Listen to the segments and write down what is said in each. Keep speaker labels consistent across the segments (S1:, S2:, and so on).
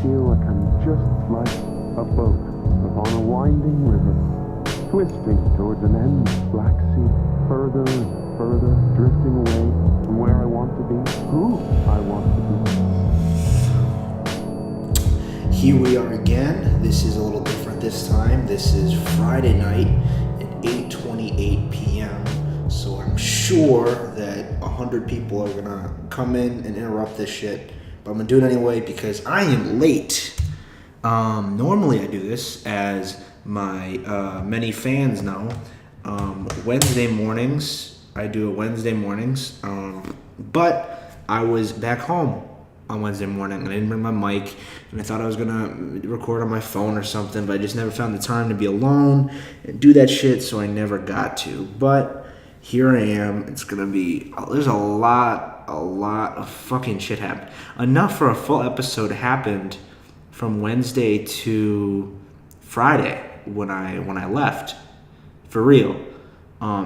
S1: feel like I'm just like a boat upon a winding river, twisting towards an endless black sea, further and further, drifting away from where I want to be, who I want to be.
S2: Here we are again. This is a little different this time. This is Friday night at 8:28 p.m. So I'm sure that 100 people are gonna come in and interrupt this shit. But I'm gonna do it anyway because I am late. Normally I do this, as my many fans know. Wednesday mornings, I do it Wednesday mornings. But I was back home on Wednesday morning and I didn't bring my mic, and I thought I was gonna record on my phone or something, but I just never found the time to be alone and do that shit, so I never got to. But here I am. It's gonna be, there's a lot of fucking shit happened. Enough for a full episode happened from Wednesday to Friday when I left. For real.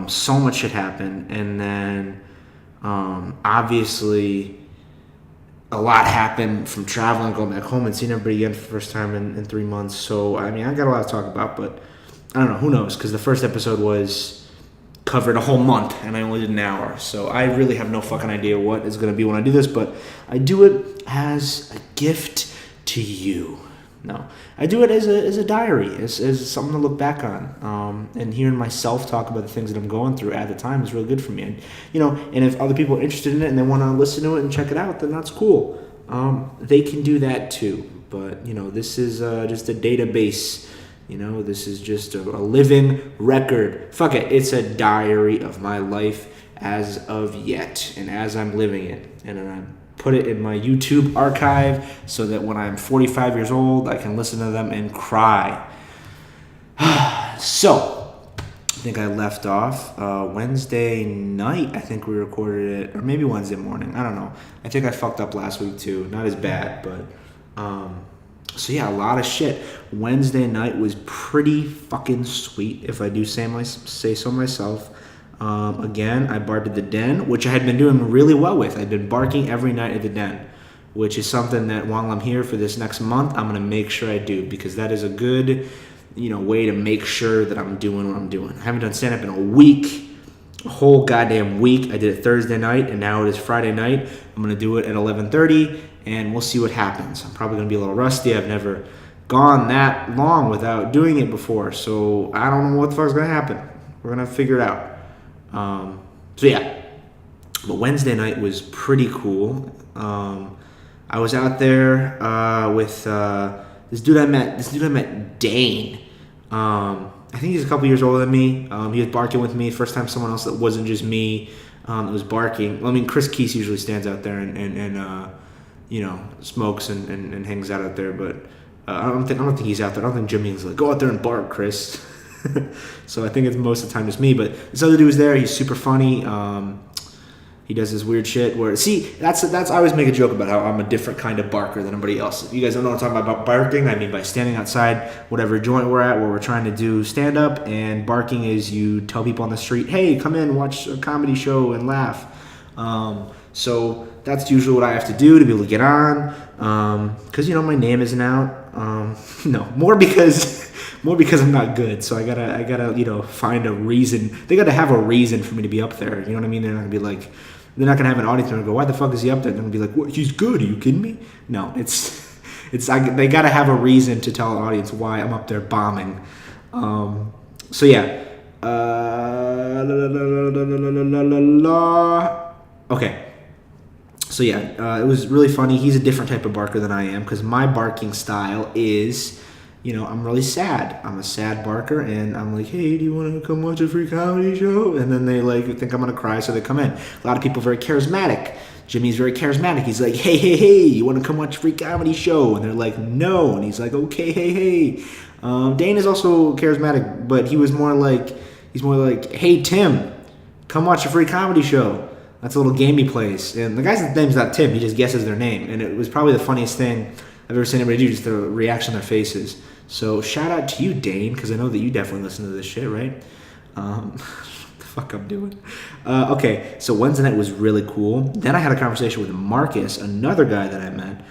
S2: So much shit happened, and then obviously a lot happened from traveling, going back home and seeing everybody again for the first time in 3 months. So I mean, I got a lot to talk about, but I don't know, who knows, because the first episode covered a whole month and I only did an hour, so I really have no fucking idea what it's going to be when I do this, but I do it as a gift to you. No, I do it as a diary, as something to look back on, and hearing myself talk about the things that I'm going through at the time is really good for me. And and if other people are interested in it and they want to listen to it and check it out, then that's cool. They can do that too. But this is just a database. This is just a living record. Fuck it, it's a diary of my life as of yet and as I'm living it, and I put it in my YouTube archive so that when I'm 45 years old, I can listen to them and cry. So, I think I left off Wednesday night. I think we recorded it, or maybe Wednesday morning. I don't know. I think I fucked up last week too. Not as bad, but so yeah, a lot of shit. Wednesday night was pretty fucking sweet, if I do say so myself. Again, I barked at the Den, which I had been doing really well with. I'd been barking every night at the Den, which is something that while I'm here for this next month, I'm going to make sure I do, because that is a good, way to make sure that I'm doing what I'm doing. I haven't done stand-up in a week, a whole goddamn week. I did it Thursday night, and now it is Friday night. I'm going to do it at 11:30, and we'll see what happens. I'm probably going to be a little rusty. I've never gone that long without doing it before, so I don't know what the fuck's going to happen. We're going to figure it out. So yeah, but Wednesday night was pretty cool. I was out there with this dude I met, Dane. I think he's a couple years older than me. He was barking with me. First time someone else that wasn't just me that was barking. Well, I mean, Chris Keese usually stands out there and smokes and hangs out there, but I don't think he's out there. I don't think Jimmy's like, go out there and bark, Chris. So I think it's most of the time just me, but this other dude was there. He's super funny. He does this weird shit where, that's I always make a joke about how I'm a different kind of barker than everybody else. If you guys don't know what I'm talking about barking, I mean by standing outside whatever joint we're at where we're trying to do stand up, and barking is you tell people on the street, hey, come in, watch a comedy show and laugh. So that's usually what I have to do to be able to get on, because my name isn't out. No, more because I'm not good. So I gotta find a reason. They gotta have a reason for me to be up there. You know what I mean? They're not gonna be like, they're not gonna have an audience and go, why the fuck is he up there? They're gonna be like, what? He's good. Are you kidding me? No, they gotta have a reason to tell an audience why I'm up there bombing. So yeah. Okay. So yeah, it was really funny. He's a different type of barker than I am, because my barking style is, I'm really sad. I'm a sad barker, and I'm like, hey, do you want to come watch a free comedy show? And then they think I'm going to cry, so they come in. A lot of people are very charismatic. Jimmy's very charismatic. He's like, hey, you want to come watch a free comedy show? And they're like, no. And he's like, okay, hey. Dane is also charismatic, but he's more like, hey, Tim, come watch a free comedy show. That's a little game he plays. And the guy's name's not Tim. He just guesses their name. And it was probably the funniest thing I've ever seen anybody do, just the reaction on their faces. So shout out to you, Dane, because I know that you definitely listen to this shit, right? What the fuck I'm doing? Okay, so Wednesday night was really cool. Then I had a conversation with Marcus, another guy that I met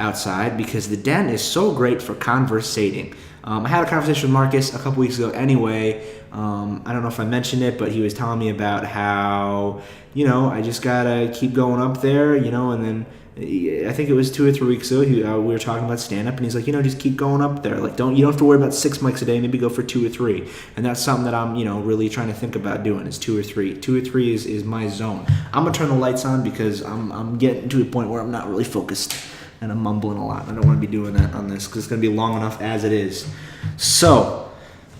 S2: outside because the den is so great for conversating. I had a conversation with Marcus a couple weeks ago anyway. I don't know if I mentioned it, but he was telling me about how, I just gotta keep going up there, and then I think it was 2 or 3 weeks ago, we were talking about stand-up, and he's like, just keep going up there. Like, you don't have to worry about 6 mics a day, maybe go for 2 or 3. And that's something that I'm, really trying to think about doing is 2 or 3. 2 or 3 is my zone. I'm gonna turn the lights on because I'm getting to a point where I'm not really focused. And I'm mumbling a lot. I don't want to be doing that on this because it's going to be long enough as it is. So,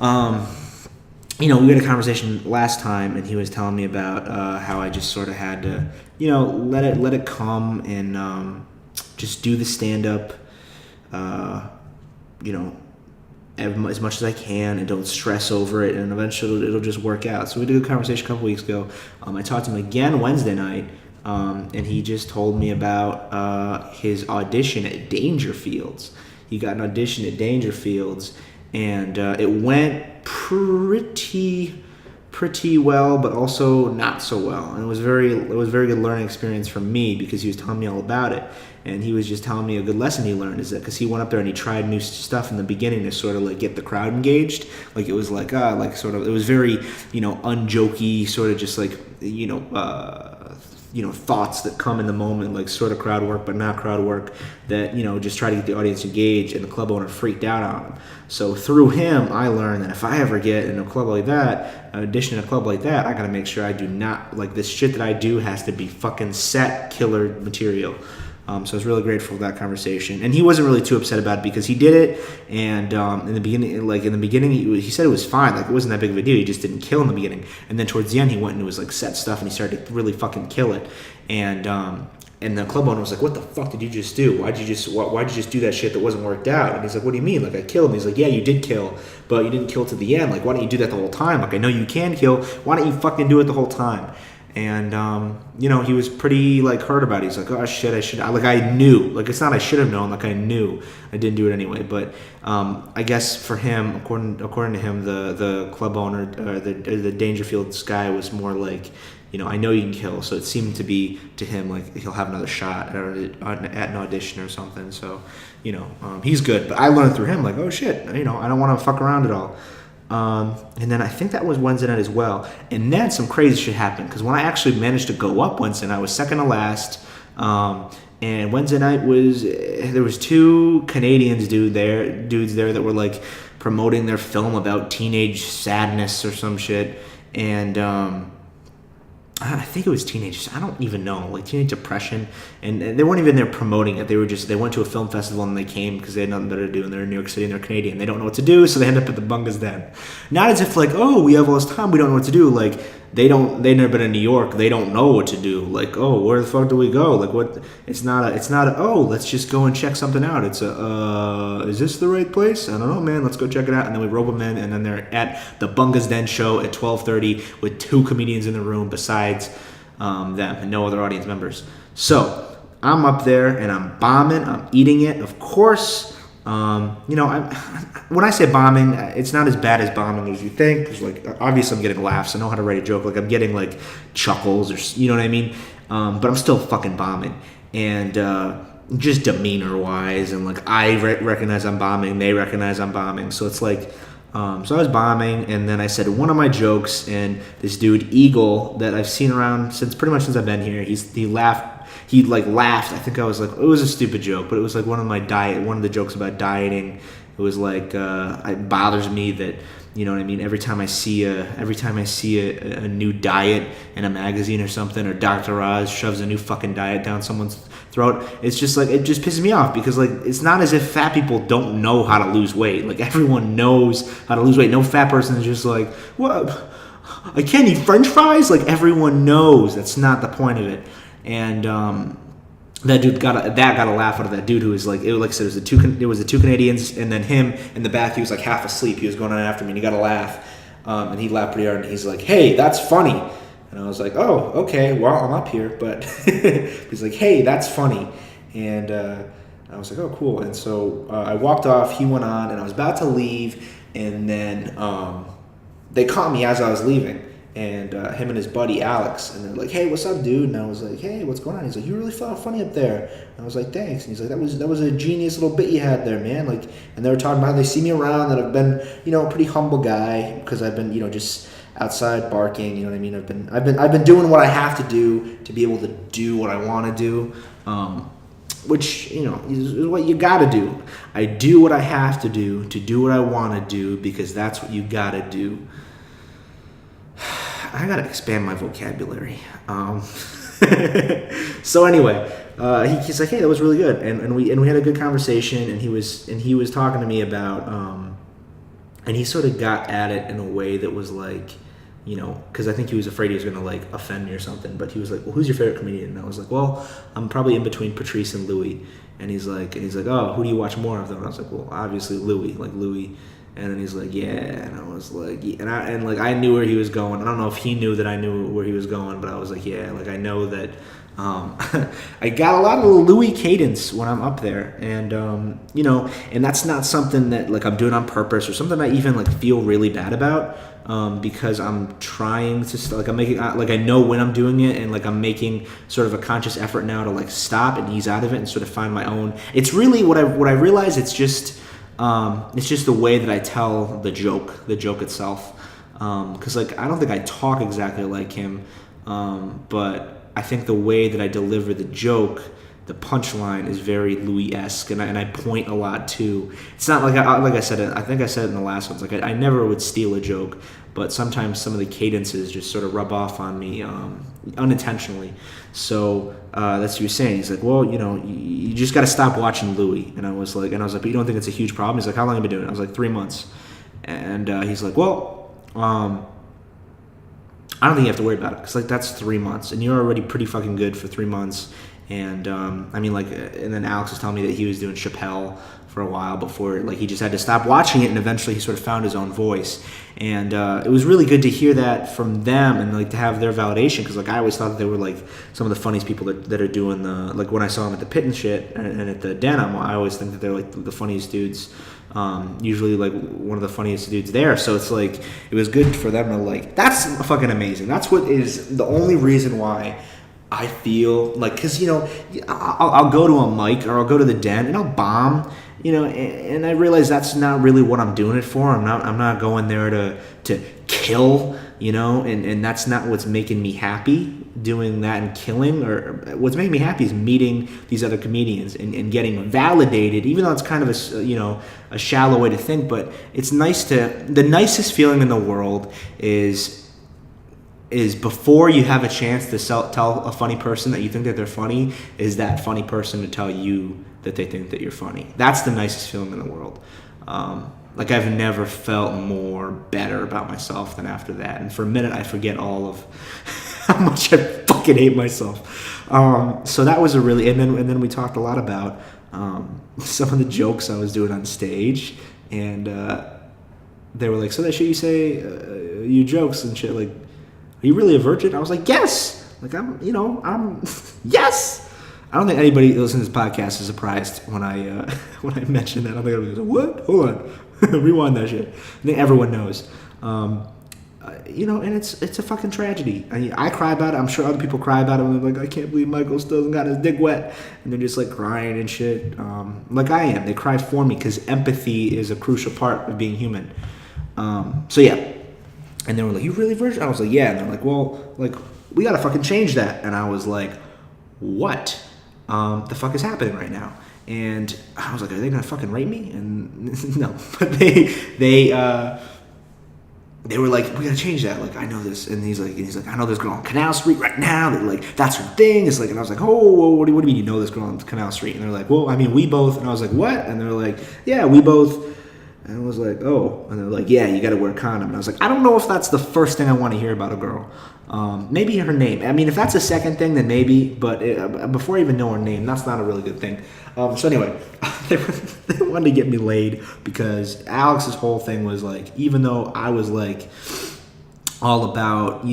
S2: we had a conversation last time, and he was telling me about how I just sort of had to, let it come and just do the stand-up, as much as I can, and don't stress over it, and eventually it'll just work out. So we did a conversation a couple weeks ago. I talked to him again Wednesday night. And he just told me about his audition at Dangerfields. He got an audition at Dangerfields, and it went pretty well, but also not so well. And it was a very good learning experience for me because he was telling me all about it. And he was just telling me a good lesson he learned is that because he went up there and he tried new stuff in the beginning to sort of like get the crowd engaged. Like it was like it was very unjokey, sort of just like thoughts that come in the moment, like sort of crowd work, but not crowd work, that, just try to get the audience engaged, and the club owner freaked out on him. So through him, I learned that if I ever get in a club like that, an audition in a club like that, I gotta make sure I do not, like this shit that I do has to be fucking set killer material. So I was really grateful for that conversation, and he wasn't really too upset about it because he did it. And in the beginning, he said it was fine, like it wasn't that big of a deal. He just didn't kill in the beginning, and then towards the end, he went into his like set stuff and he started to really fucking kill it. And the club owner was like, "What the fuck did you just do? Why'd you just do that shit that wasn't worked out?" And he's like, "What do you mean? Like I killed?" And he's like, "Yeah, you did kill, but you didn't kill to the end. Like why don't you do that the whole time? Like I know you can kill. Why don't you fucking do it the whole time?" And, he was pretty, like, hurt about it. He's like, "Oh, shit, I knew. Like, it's not I should have known. Like, I knew. I didn't do it anyway." But I guess for him, according to him, the club owner, the Dangerfields guy was more like, I know you can kill. So it seemed to be, to him, like, he'll have another shot at an audition or something. So, he's good. But I learned through him, like, oh, shit, I don't want to fuck around at all. And then I think that was Wednesday night as well. And then some crazy shit happened because when I actually managed to go up Wednesday night, I was second to last. And Wednesday night there was 2 Canadians dudes there that were like promoting their film about teenage sadness or some shit. And I think it was teenage, I don't even know, like teenage depression, and they weren't even there promoting it. They went to a film festival and they came because they had nothing better to do, and they're in New York City and they're Canadian. They don't know what to do, so they end up at the Bunga's Den. Not as if like, oh, we have all this time, we don't know what to do. Like they've never been in New York, they don't know what to do. Like, oh, where the fuck do we go? Like what? It's not oh, let's just go and check something out. It's is this the right place? I don't know, man. Let's go check it out. And then we rope them in, and then they're at the Bunga's Den show at 12:30 with 2 comedians in the room besides them and no other audience members. So I'm up there and I'm bombing. I'm eating it, of course. When I say bombing, it's not as bad as bombing as you think. Because like obviously I'm getting laughs. I know how to write a joke. Like I'm getting like chuckles, or you know what I mean. But I'm still fucking bombing, and just demeanor wise, and like I recognize I'm bombing, they recognize I'm bombing. So it's like, so I was bombing, and then I said one of my jokes, and this dude Eagle that I've seen around since I've been here, he laughed. He like laughed. I think I was like, it was a stupid joke, but it was like one of the jokes about dieting. It was like, it bothers me that, you know what I mean? Every time I see a new diet in a magazine or something, or Dr. Oz shoves a new fucking diet down someone's throat, it's just like, it just pisses me off because like, it's not as if fat people don't know how to lose weight. Like everyone knows how to lose weight. No fat person is just like, what? I can't eat French fries? Like everyone knows that's not the point of it. And that dude got a laugh out of that dude who was like, it was the two Canadians, and then him in the back. He was like half asleep. He was going on after me, and he got a laugh, and he laughed pretty hard. And he's like, "Hey, that's funny." And I was like, "Oh, okay. Well, I'm up here." But he's like, "Hey, that's funny," and I was like, "Oh, cool." And so I walked off. He went on, and I was about to leave, and then they caught me as I was leaving. and him and his buddy Alex, and they're like, "Hey, what's up, dude?" And I was like, "Hey, what's going on?" He's like, "You really funny up there." And I was like, "Thanks." And he's like, "That was a genius little bit you had there, man." Like, and they were talking about how they see me around, that I've been, a pretty humble guy because I've been, just outside barking. You know what I mean? I've been doing what I have to do to be able to do what I want to do. Which, is what you gotta do. I do what I have to do what I want to do, because that's what you gotta do. I gotta expand my vocabulary. So anyway, he's like, "Hey, that was really good," and we had a good conversation, and he was talking to me about, and he sort of got at it in a way that was like, because I think he was afraid he was going to like offend me or something, but he was like, "Well, who's your favorite comedian?" And I was like, "Well, I'm probably in between Patrice and Louis." And he's like, "Oh, who do you watch more of, though?" And I was like, "Well, obviously Louis, like Louis." And then he's like, "Yeah," and I was like, yeah. And I knew where he was going. I don't know if he knew that I knew where he was going, but I was like, "Yeah, like I know that." I got a lot of Louis cadence when I'm up there, and and that's not something that like I'm doing on purpose or something I even like feel really bad about, because I'm trying to like I'm making like I know when I'm doing it, and like I'm making sort of a conscious effort now to like stop and ease out of it and sort of find my own. It's really what I realize. It's just the way that I tell the joke itself, because like I don't think I talk exactly like him, but I think the way that I deliver the joke, the punchline, is very Louis-esque, and I point a lot too. It's not like I said it. I think I said it in the last ones. Like I never would steal a joke, but sometimes some of the cadences just sort of rub off on me unintentionally. So that's what you're saying. He's like, "Well, you just got to stop watching Louis." And I was like, "But you don't think it's a huge problem?" He's like, "How long have you been doing it?" I was like, 3 months. And he's like, "Well, I don't think you have to worry about it, because like that's 3 months, and you're already pretty fucking good for 3 months." And and then Alex was telling me that he was doing Chappelle for a while before, like he just had to stop watching it, and eventually he sort of found his own voice. And it was really good to hear that from them, and like to have their validation, because like I always thought that they were like some of the funniest people that are doing the, like when I saw them at the Pit and shit and at the Denim, I always think that they're like the funniest dudes. Usually like one of the funniest dudes there. So it's like it was good for them to like, that's fucking amazing. That's what is the only reason why I feel like, because I'll go to a mic or I'll go to the Den and I'll bomb, and I realize that's not really what I'm doing it for. I'm not going there to kill, and that's not what's making me happy, doing that and killing. Or what's making me happy is meeting these other comedians and getting validated, even though it's kind of a shallow way to think, but it's nice the nicest feeling in the world is before you have a chance to tell a funny person that you think that they're funny, is that funny person to tell you that they think that you're funny. That's the nicest feeling in the world. Like I've never felt more better about myself than after that. And for a minute, I forget all of how much I fucking hate myself. So that was and then we talked a lot about some of the jokes I was doing on stage, and they were like, "So that shit you say, you jokes and shit, like, are you really a virgin?" I was like, "Yes." Like I'm yes. I don't think anybody listening to this podcast is surprised when I mention that. I think everybody's like, "What? Hold on, rewind that shit." I think everyone knows. And it's a fucking tragedy. I cry about it. I'm sure other people cry about it. And they're like, "I can't believe Michael still hasn't got his dick wet," and they're just like crying and shit. Like I am. They cry for me because empathy is a crucial part of being human. So yeah. And they were like, "You really virgin?" I was like, "Yeah." And they're like, "Well, like we gotta fucking change that." And I was like, "What the fuck is happening right now?" And I was like, "Are they gonna fucking rape me?" And no, but they were like, "We gotta change that. Like I know this." And he's like, "I know this girl on Canal Street right now. That like that's her thing." It's like, and I was like, "Oh, what do you mean you know this girl on Canal Street?" And they're like, "Well, I mean, we both." And I was like, "What?" And they're like, "Yeah, we both." And I was like, "Oh." And they're like, "Yeah, you got to wear a condom." And I was like, I don't know if that's the first thing I want to hear about a girl. Maybe her name. I mean, if that's the second thing, then maybe. But before I even know her name, that's not a really good thing. So anyway, they wanted to get me laid because Alex's whole thing was like, even though I was like all about,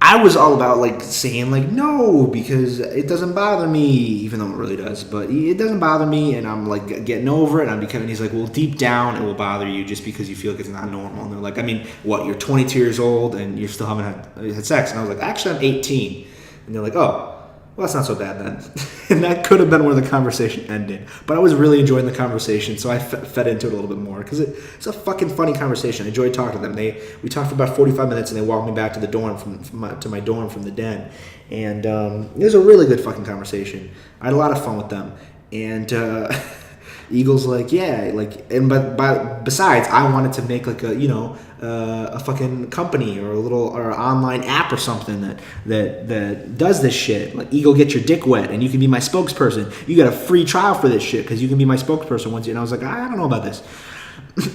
S2: I was all about like saying like no because it doesn't bother me, even though it really does. But it doesn't bother me, and I'm like getting over it. And I'm becoming. He's like, well, deep down, it will bother you just because you feel like it's not normal. And they're like, I mean, what? You're 22 years old and you still haven't had sex? And I was like, actually, I'm 18. And they're like, oh. Well, that's not so bad then. And that could have been where the conversation ended. But I was really enjoying the conversation, so I fed into it a little bit more. Because it's a fucking funny conversation. I enjoyed talking to them. We talked for about 45 minutes, and they walked me back to the dorm, to my dorm from the den. And it was a really good fucking conversation. I had a lot of fun with them. And Eagle's like, yeah, like, and but besides, I wanted to make like a fucking company or an online app or something that does this shit. Like, Eagle, get your dick wet, and you can be my spokesperson. You got a free trial for this shit because you can be my spokesperson once. And I was like, I don't know about this,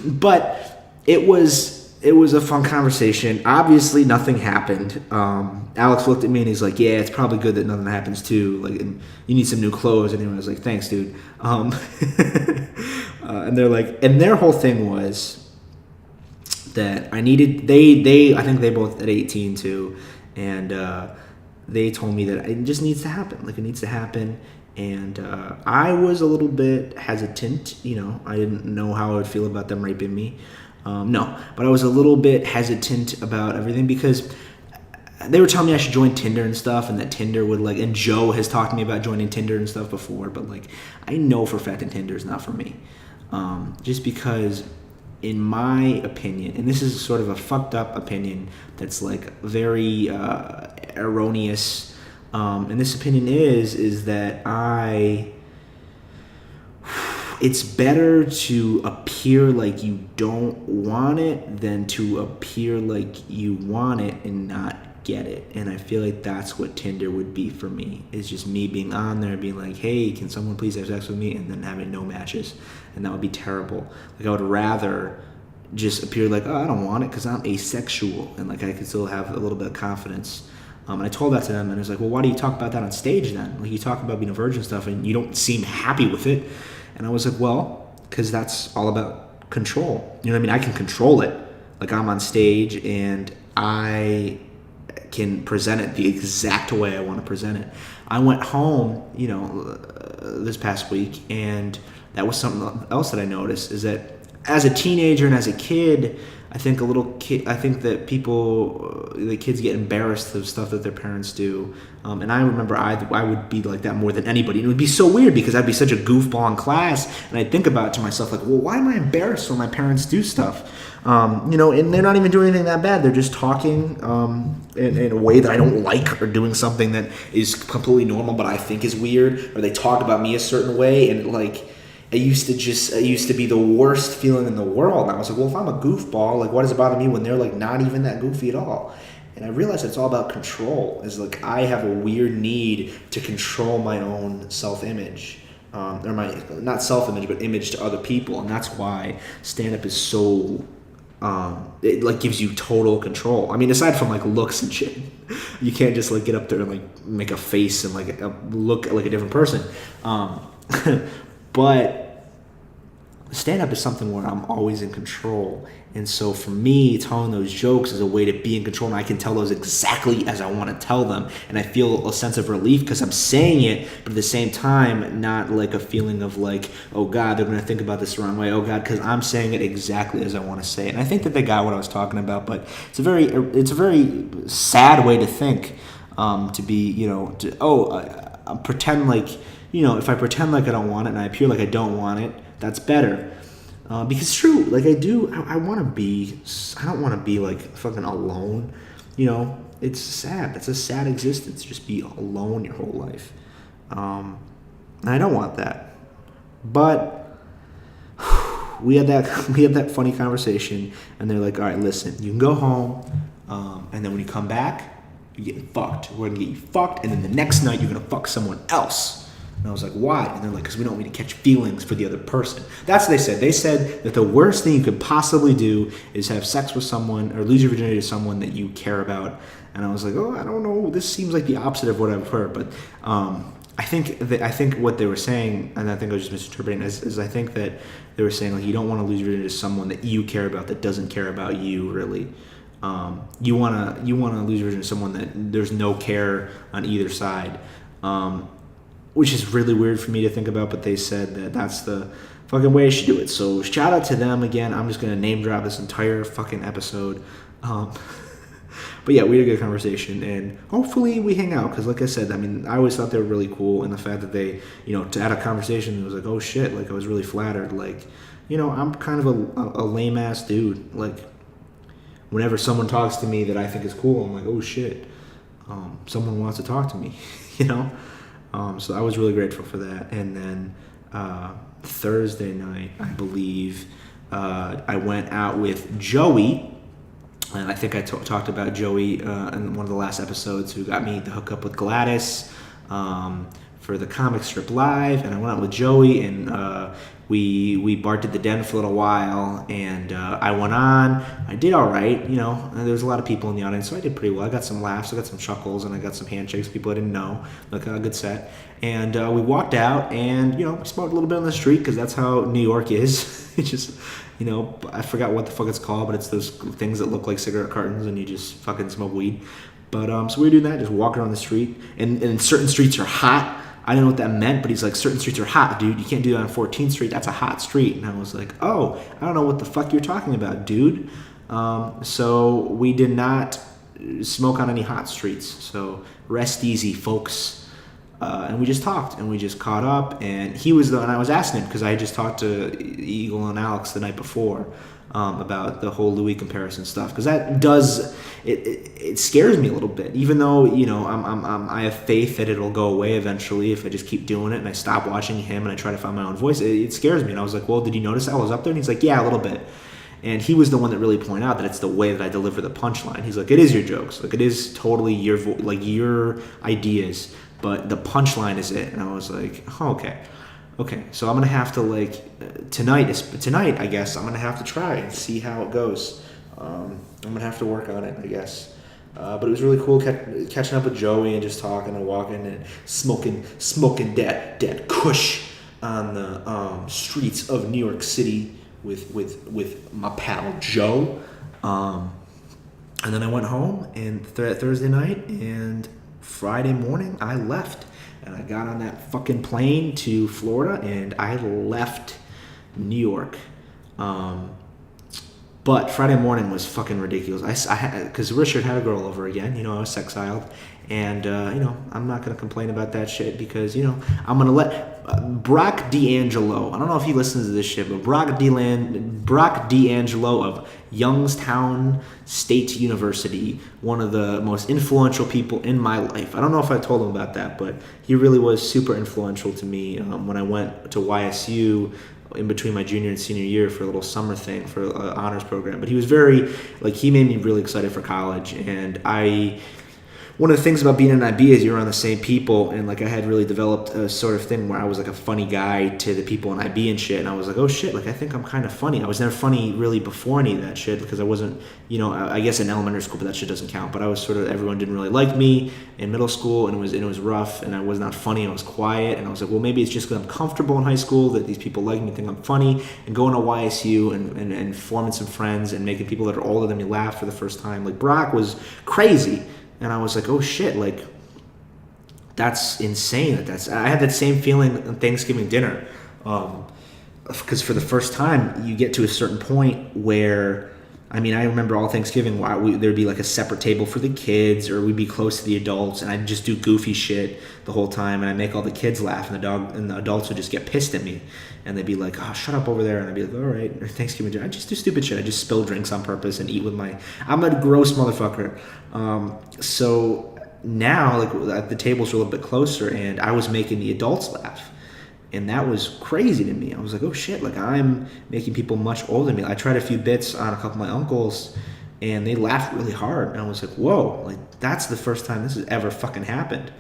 S2: but it was a fun conversation. Obviously, nothing happened. Alex looked at me and he's like, yeah, it's probably good that nothing happens too. Like, you need some new clothes. And I was like, thanks, dude. And they're like, and their whole thing was that I needed, I think they both at 18 too. And they told me that it just needs to happen. Like, it needs to happen. And I was a little bit hesitant. I didn't know how I would feel about them raping me. No, but I was a little bit hesitant about everything because they were telling me I should join Tinder and stuff, and that Tinder would like, and Joe has talked to me about joining Tinder and stuff before, but like, I know for a fact that Tinder is not for me. Just because, in my opinion, and this is sort of a fucked up opinion that's like very erroneous, and this opinion is that it's better to appear like you don't want it than to appear like you want it and not get it. And I feel like that's what Tinder would be for me. It's just me being on there being like, hey, can someone please have sex with me? And then having no matches. And that would be terrible. Like, I would rather just appear like, oh, I don't want it because I'm asexual. And like, I could still have a little bit of confidence. And I told that to them, and I was like, well, why do you talk about that on stage then? Like, you talk about being a virgin stuff and you don't seem happy with it. And I was like, well, because that's all about control. You know what I mean? I can control it. Like, I'm on stage and I can present it the exact way I want to present it. I went home, this past week, and that was something else that I noticed is that as a teenager and as a kid, I think that the kids get embarrassed of stuff that their parents do. And I remember I would be like that more than anybody. And it would be so weird because I'd be such a goofball in class, and I'd think about it to myself like, well, why am I embarrassed when my parents do stuff? And they're not even doing anything that bad. They're just talking in a way that I don't like, or doing something that is completely normal but I think is weird, or they talk about me a certain way, and like, it used to be the worst feeling in the world. And I was like, well, if I'm a goofball, like, why does it bother me when they're like not even that goofy at all? And I realized it's all about control. It's like, I have a weird need to control my own self-image, or my, not self-image, but image to other people. And that's why stand-up is so, it like gives you total control. I mean, aside from like looks and shit, you can't just like get up there and like make a face and like look like a different person. But stand-up is something where I'm always in control. And so for me, telling those jokes is a way to be in control, and I can tell those exactly as I want to tell them. And I feel a sense of relief because I'm saying it, but at the same time, not like a feeling of like, oh God, they're going to think about this the wrong way. Oh God, because I'm saying it exactly as I want to say it. And I think that they got what I was talking about, but it's a very sad way to think, to be, pretend like, if I pretend like I don't want it and I appear like I don't want it, that's better. Because it's true, like I don't want to be like fucking alone. It's sad. It's a sad existence. Just be alone your whole life. And I don't want that. But we had that funny conversation, and they're like, all right, listen, you can go home, and then when you come back, you're getting fucked. We're gonna get you fucked, and then the next night you're gonna fuck someone else. And I was like, why? And they're like, because we don't want to catch feelings for the other person. That's what they said. They said that the worst thing you could possibly do is have sex with someone or lose your virginity to someone that you care about. And I was like, oh, I don't know. This seems like the opposite of what I've heard. But I think what they were saying, and I think I was just misinterpreting, is I think that they were saying like, you don't want to lose your virginity to someone that you care about that doesn't care about you really. You wanna lose your vision of someone that there's no care on either side, which is really weird for me to think about. But they said that that's the fucking way I should do it. So shout out to them again. I'm just gonna name drop this entire fucking episode. But yeah, we had a good conversation, and hopefully we hang out. Because like I said, I mean, I always thought they were really cool, and the fact that they, to have a conversation, it was like, oh shit, like I was really flattered. Like, I'm kind of a lame ass dude. Like, whenever someone talks to me that I think is cool, I'm like, oh shit, someone wants to talk to me, So I was really grateful for that. And then Thursday night, I believe, I went out with Joey. And I think I talked about Joey in one of the last episodes, who got me the hookup with Gladys for the comic strip live. And I went out with Joey, and we barred the den for a little while. And I went on. I did all right, and there was a lot of people in the audience, so I did pretty well. I got some laughs, I got some chuckles, and I got some handshakes. People I didn't know, like a good set. And we walked out, and we smoked a little bit on the street, because that's how New York is. It's just, I forgot what the fuck it's called, but it's those things that look like cigarette cartons, and you just fucking smoke weed. But so we were doing that, just walking around the street, and certain streets are hot. I didn't know what that meant, but he's like, certain streets are hot, dude. You can't do that on 14th Street. That's a hot street. And I was like, oh, I don't know what the fuck you're talking about, dude. So we did not smoke on any hot streets. So rest easy, folks. And we just talked, and we just caught up. And and I was asking him, because I had just talked to Eagle and Alex the night before about the whole Louis comparison stuff, because that it scares me a little bit, even though I have faith that it'll go away eventually if I just keep doing it and I stop watching him and I try to find my own voice. It scares me. And I was like, well, did you notice I was up there? And he's like, yeah, a little bit. And he was the one that really pointed out that it's the way that I deliver the punchline. He's like, it is your jokes, like it is totally your ideas, but the punchline is it. And I was like, oh, okay, so I'm gonna have to tonight. I guess I'm gonna have to try and see how it goes. I'm gonna have to work on it, I guess. But it was really cool catching up with Joey and just talking and walking and smoking that kush on the streets of New York City with my pal Joe. And then I went home and Thursday night, and Friday morning I left. And I got on that fucking plane to Florida, and I left New York. But Friday morning was fucking ridiculous. Because Richard had a girl over again. I was sexiled. And, I'm not going to complain about that shit, because, I'm going to let Brock D'Angelo, I don't know if he listens to this shit, but Brock D'Angelo of Youngstown State University, one of the most influential people in my life. I don't know if I told him about that, but he really was super influential to me when I went to YSU in between my junior and senior year for a little summer thing for an honors program. But he was he made me really excited for college. And one of the things about being in IB is you're around the same people, and I had really developed a sort of thing where I was like a funny guy to the people in IB and shit, and I was like, oh shit, I think I'm kind of funny. I was never funny really before any of that shit, because I wasn't, I guess in elementary school, but that shit doesn't count. But I was everyone didn't really like me in middle school, and it was rough, and I was not funny. I was quiet, and I was like, well, maybe it's just because I'm comfortable in high school that these people like me, think I'm funny, and going to YSU and forming some friends and making people that are older than me laugh for the first time. Brock was crazy. And I was like, oh shit, that's insane. I had that same feeling on Thanksgiving dinner. Because for the first time, you get to a certain point where, I remember all Thanksgiving, there'd be a separate table for the kids, or we'd be close to the adults, and I'd just do goofy shit the whole time, and I'd make all the kids laugh, and the adults would just get pissed at me, and they'd be like, oh, shut up over there, and I'd be like, all right, or Thanksgiving dinner, I just do stupid shit. I just spill drinks on purpose and eat with I'm a gross motherfucker. So now, the tables were a little bit closer, and I was making the adults laugh. And that was crazy to me. I was like, oh shit, I'm making people much older than me. I tried a few bits on a couple of my uncles, and they laughed really hard. And I was like, whoa, that's the first time this has ever fucking happened.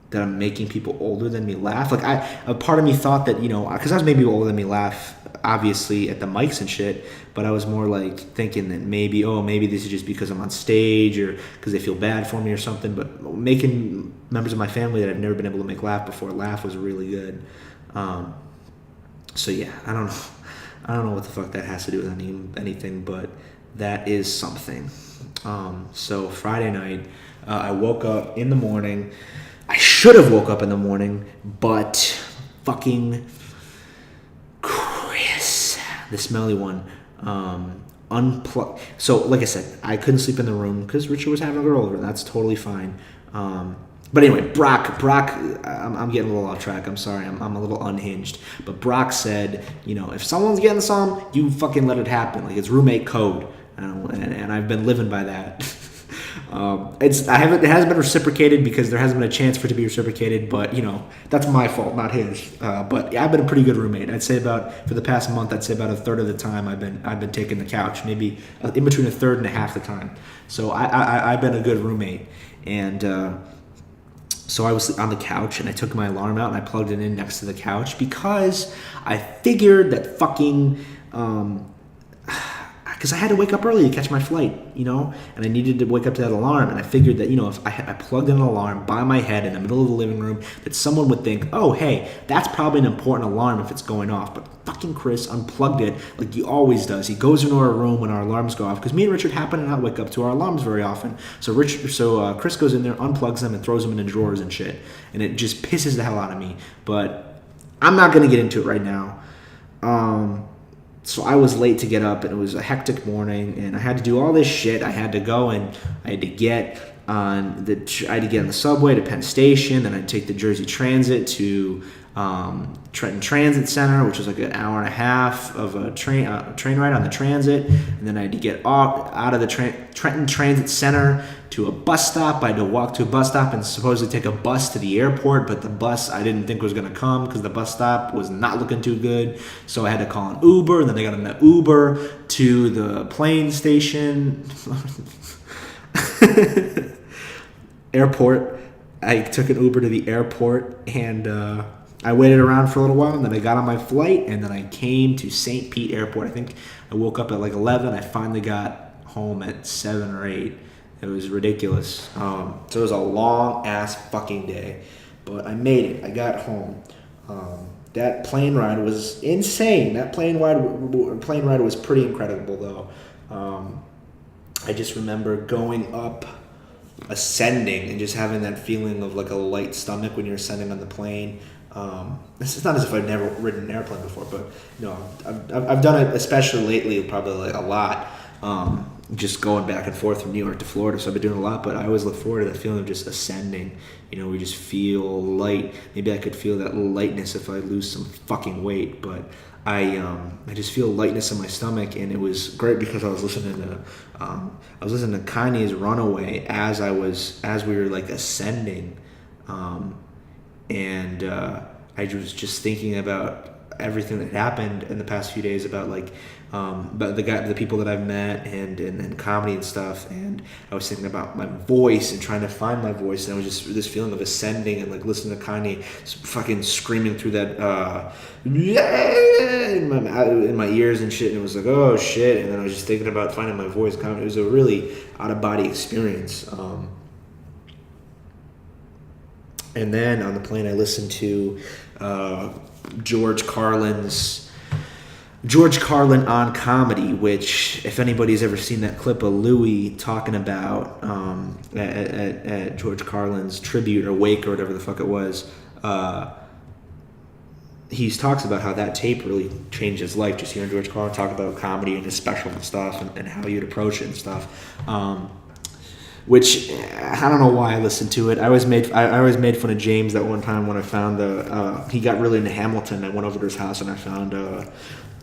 S2: That I'm making people older than me laugh. A part of me thought that, because I was making people older than me laugh, obviously, at the mics and shit, but I was more thinking that maybe this is just because I'm on stage, or because they feel bad for me or something. But making members of my family that I've never been able to make laugh before laugh was really good. So yeah, I don't know what the fuck that has to do with anything, but that is something. So Friday night, I woke up in the morning. I should have woke up in the morning, but fucking Chris, the smelly one, unplugged. So, like I said, I couldn't sleep in the room because Richard was having a girl over, and that's totally fine. But anyway, Brock, I'm getting a little off track. I'm sorry, I'm a little unhinged. But Brock said, if someone's getting some, you fucking let it happen. Like, it's roommate code, and I've been living by that. It hasn't been reciprocated because there hasn't been a chance for it to be reciprocated. But that's my fault, not his. But yeah, I've been a pretty good roommate. I'd say for the past month, I'd say about a third of the time I've been taking the couch, maybe in between a third and a half the time. So I've been a good roommate, and. So I was on the couch and I took my alarm out and I plugged it in next to the couch because I figured that fucking, because I had to wake up early to catch my flight, and I needed to wake up to that alarm. And I figured that, if I plugged in an alarm by my head in the middle of the living room, that someone would think, oh, hey, that's probably an important alarm if it's going off. But fucking Chris unplugged it like he always does. He goes into our room when our alarms go off because me and Richard happen to not wake up to our alarms very often. So Chris goes in there, unplugs them, and throws them in the drawers and shit. And it just pisses the hell out of me. But I'm not going to get into it right now. So I was late to get up, and it was a hectic morning, and I had to do all this shit. I had to go and I had to get on the subway to Penn Station, then I'd take the Jersey Transit to Trenton Transit Center, which was like an hour and a half of a train ride on the transit, and then I had to get out of the Trenton Transit Center to a bus stop. I had to walk to a bus stop and supposedly take a bus to the airport, but the bus I didn't think was going to come because the bus stop was not looking too good, so I had to call an Uber, and then I got an Uber to the plane station. Airport. I took an Uber to the airport, and I waited around for a little while, and then I got on my flight, and then I came to St. Pete Airport. I think I woke up at like 11. I finally got home at 7 or 8. It was ridiculous. So it was a long-ass fucking day, but I made it. I got home. That plane ride was insane. That plane ride was pretty incredible, though. I just remember going up, ascending, and just having that feeling of like a light stomach when you're ascending on the plane. This is not as if I've never ridden an airplane before, but I've done it, especially lately, probably like a lot. Just going back and forth from New York to Florida, so I've been doing a lot. But I always look forward to that feeling of just ascending. We just feel light. Maybe I could feel that lightness if I lose some fucking weight, but I just feel lightness in my stomach, and it was great because I was listening to Kanye's Runaway as we were like ascending, and I was just thinking about everything that happened in the past few days about like about the people that I've met and comedy and stuff, and I was thinking about my voice and trying to find my voice, and I was just this feeling of ascending and like listening to Kanye fucking screaming through that in my ears and shit, and it was like, oh shit, and then I was just thinking about finding my voice. It was a really out of body experience. And then on the plane I listened to George Carlin on Comedy, which, if anybody's ever seen that clip of Louis talking about at George Carlin's tribute or wake or whatever the fuck it was, he talks about how that tape really changed his life, just hearing George Carlin talk about comedy and his special and stuff, and how you'd approach it and stuff. Which I don't know why I listened to it. I always made fun of James that one time when I found he got really into Hamilton. I went over to his house and I found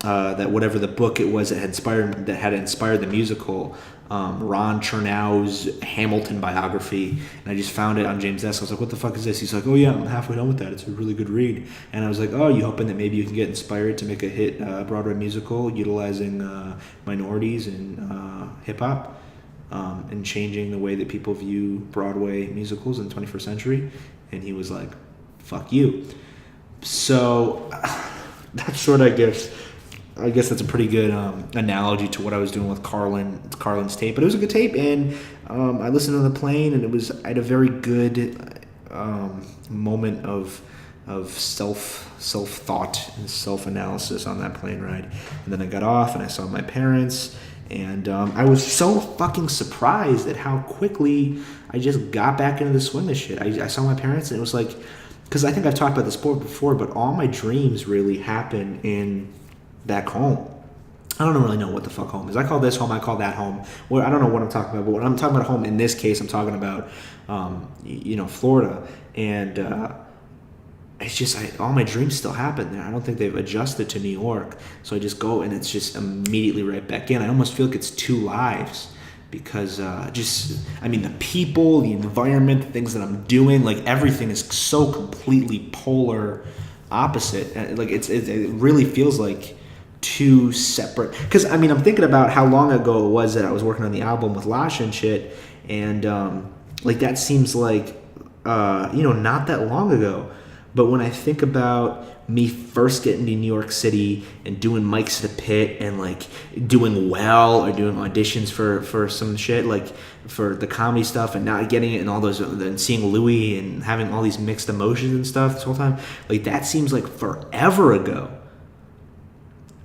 S2: that whatever the book it was that had inspired the musical, Ron Chernow's Hamilton biography, and I just found it on James' desk. I was like, "What the fuck is this?" He's like, "Oh yeah, I'm halfway done with that. It's a really good read." And I was like, "Oh, you hoping that maybe you can get inspired to make a hit Broadway musical utilizing minorities in hip hop?" And changing the way that people view Broadway musicals in the 21st century. And he was like, fuck you. So that's sort of, I guess that's a pretty good analogy to what I was doing with Carlin's tape. But it was a good tape, and I listened on the plane, and I had a very good moment of self-thought and self-analysis on that plane ride. And then I got off, and I saw my parents, And I was so fucking surprised at how quickly I just got back into the swim and shit. I saw my parents, and it was like, because I think I've talked about the sport before, but all my dreams really happen in back home. I don't really know what the fuck home is. I call this home, I call that home. Well, I don't know what I'm talking about, but when I'm talking about home, in this case, I'm talking about, Florida. And it's just, all my dreams still happen there. I don't think they've adjusted to New York. So I just go, and it's just immediately right back in. I almost feel like it's two lives. Because the people, the environment, the things that I'm doing, like everything is so completely polar opposite. Like it really feels like two separate. Because I'm thinking about how long ago it was that I was working on the album with Lash and shit, and like that seems like not that long ago. But when I think about me first getting to New York City and doing Mike's at the Pit and like doing well or doing auditions for some shit, like for the comedy stuff, and not getting it, and all those, and seeing Louis and having all these mixed emotions and stuff this whole time, like that seems like forever ago.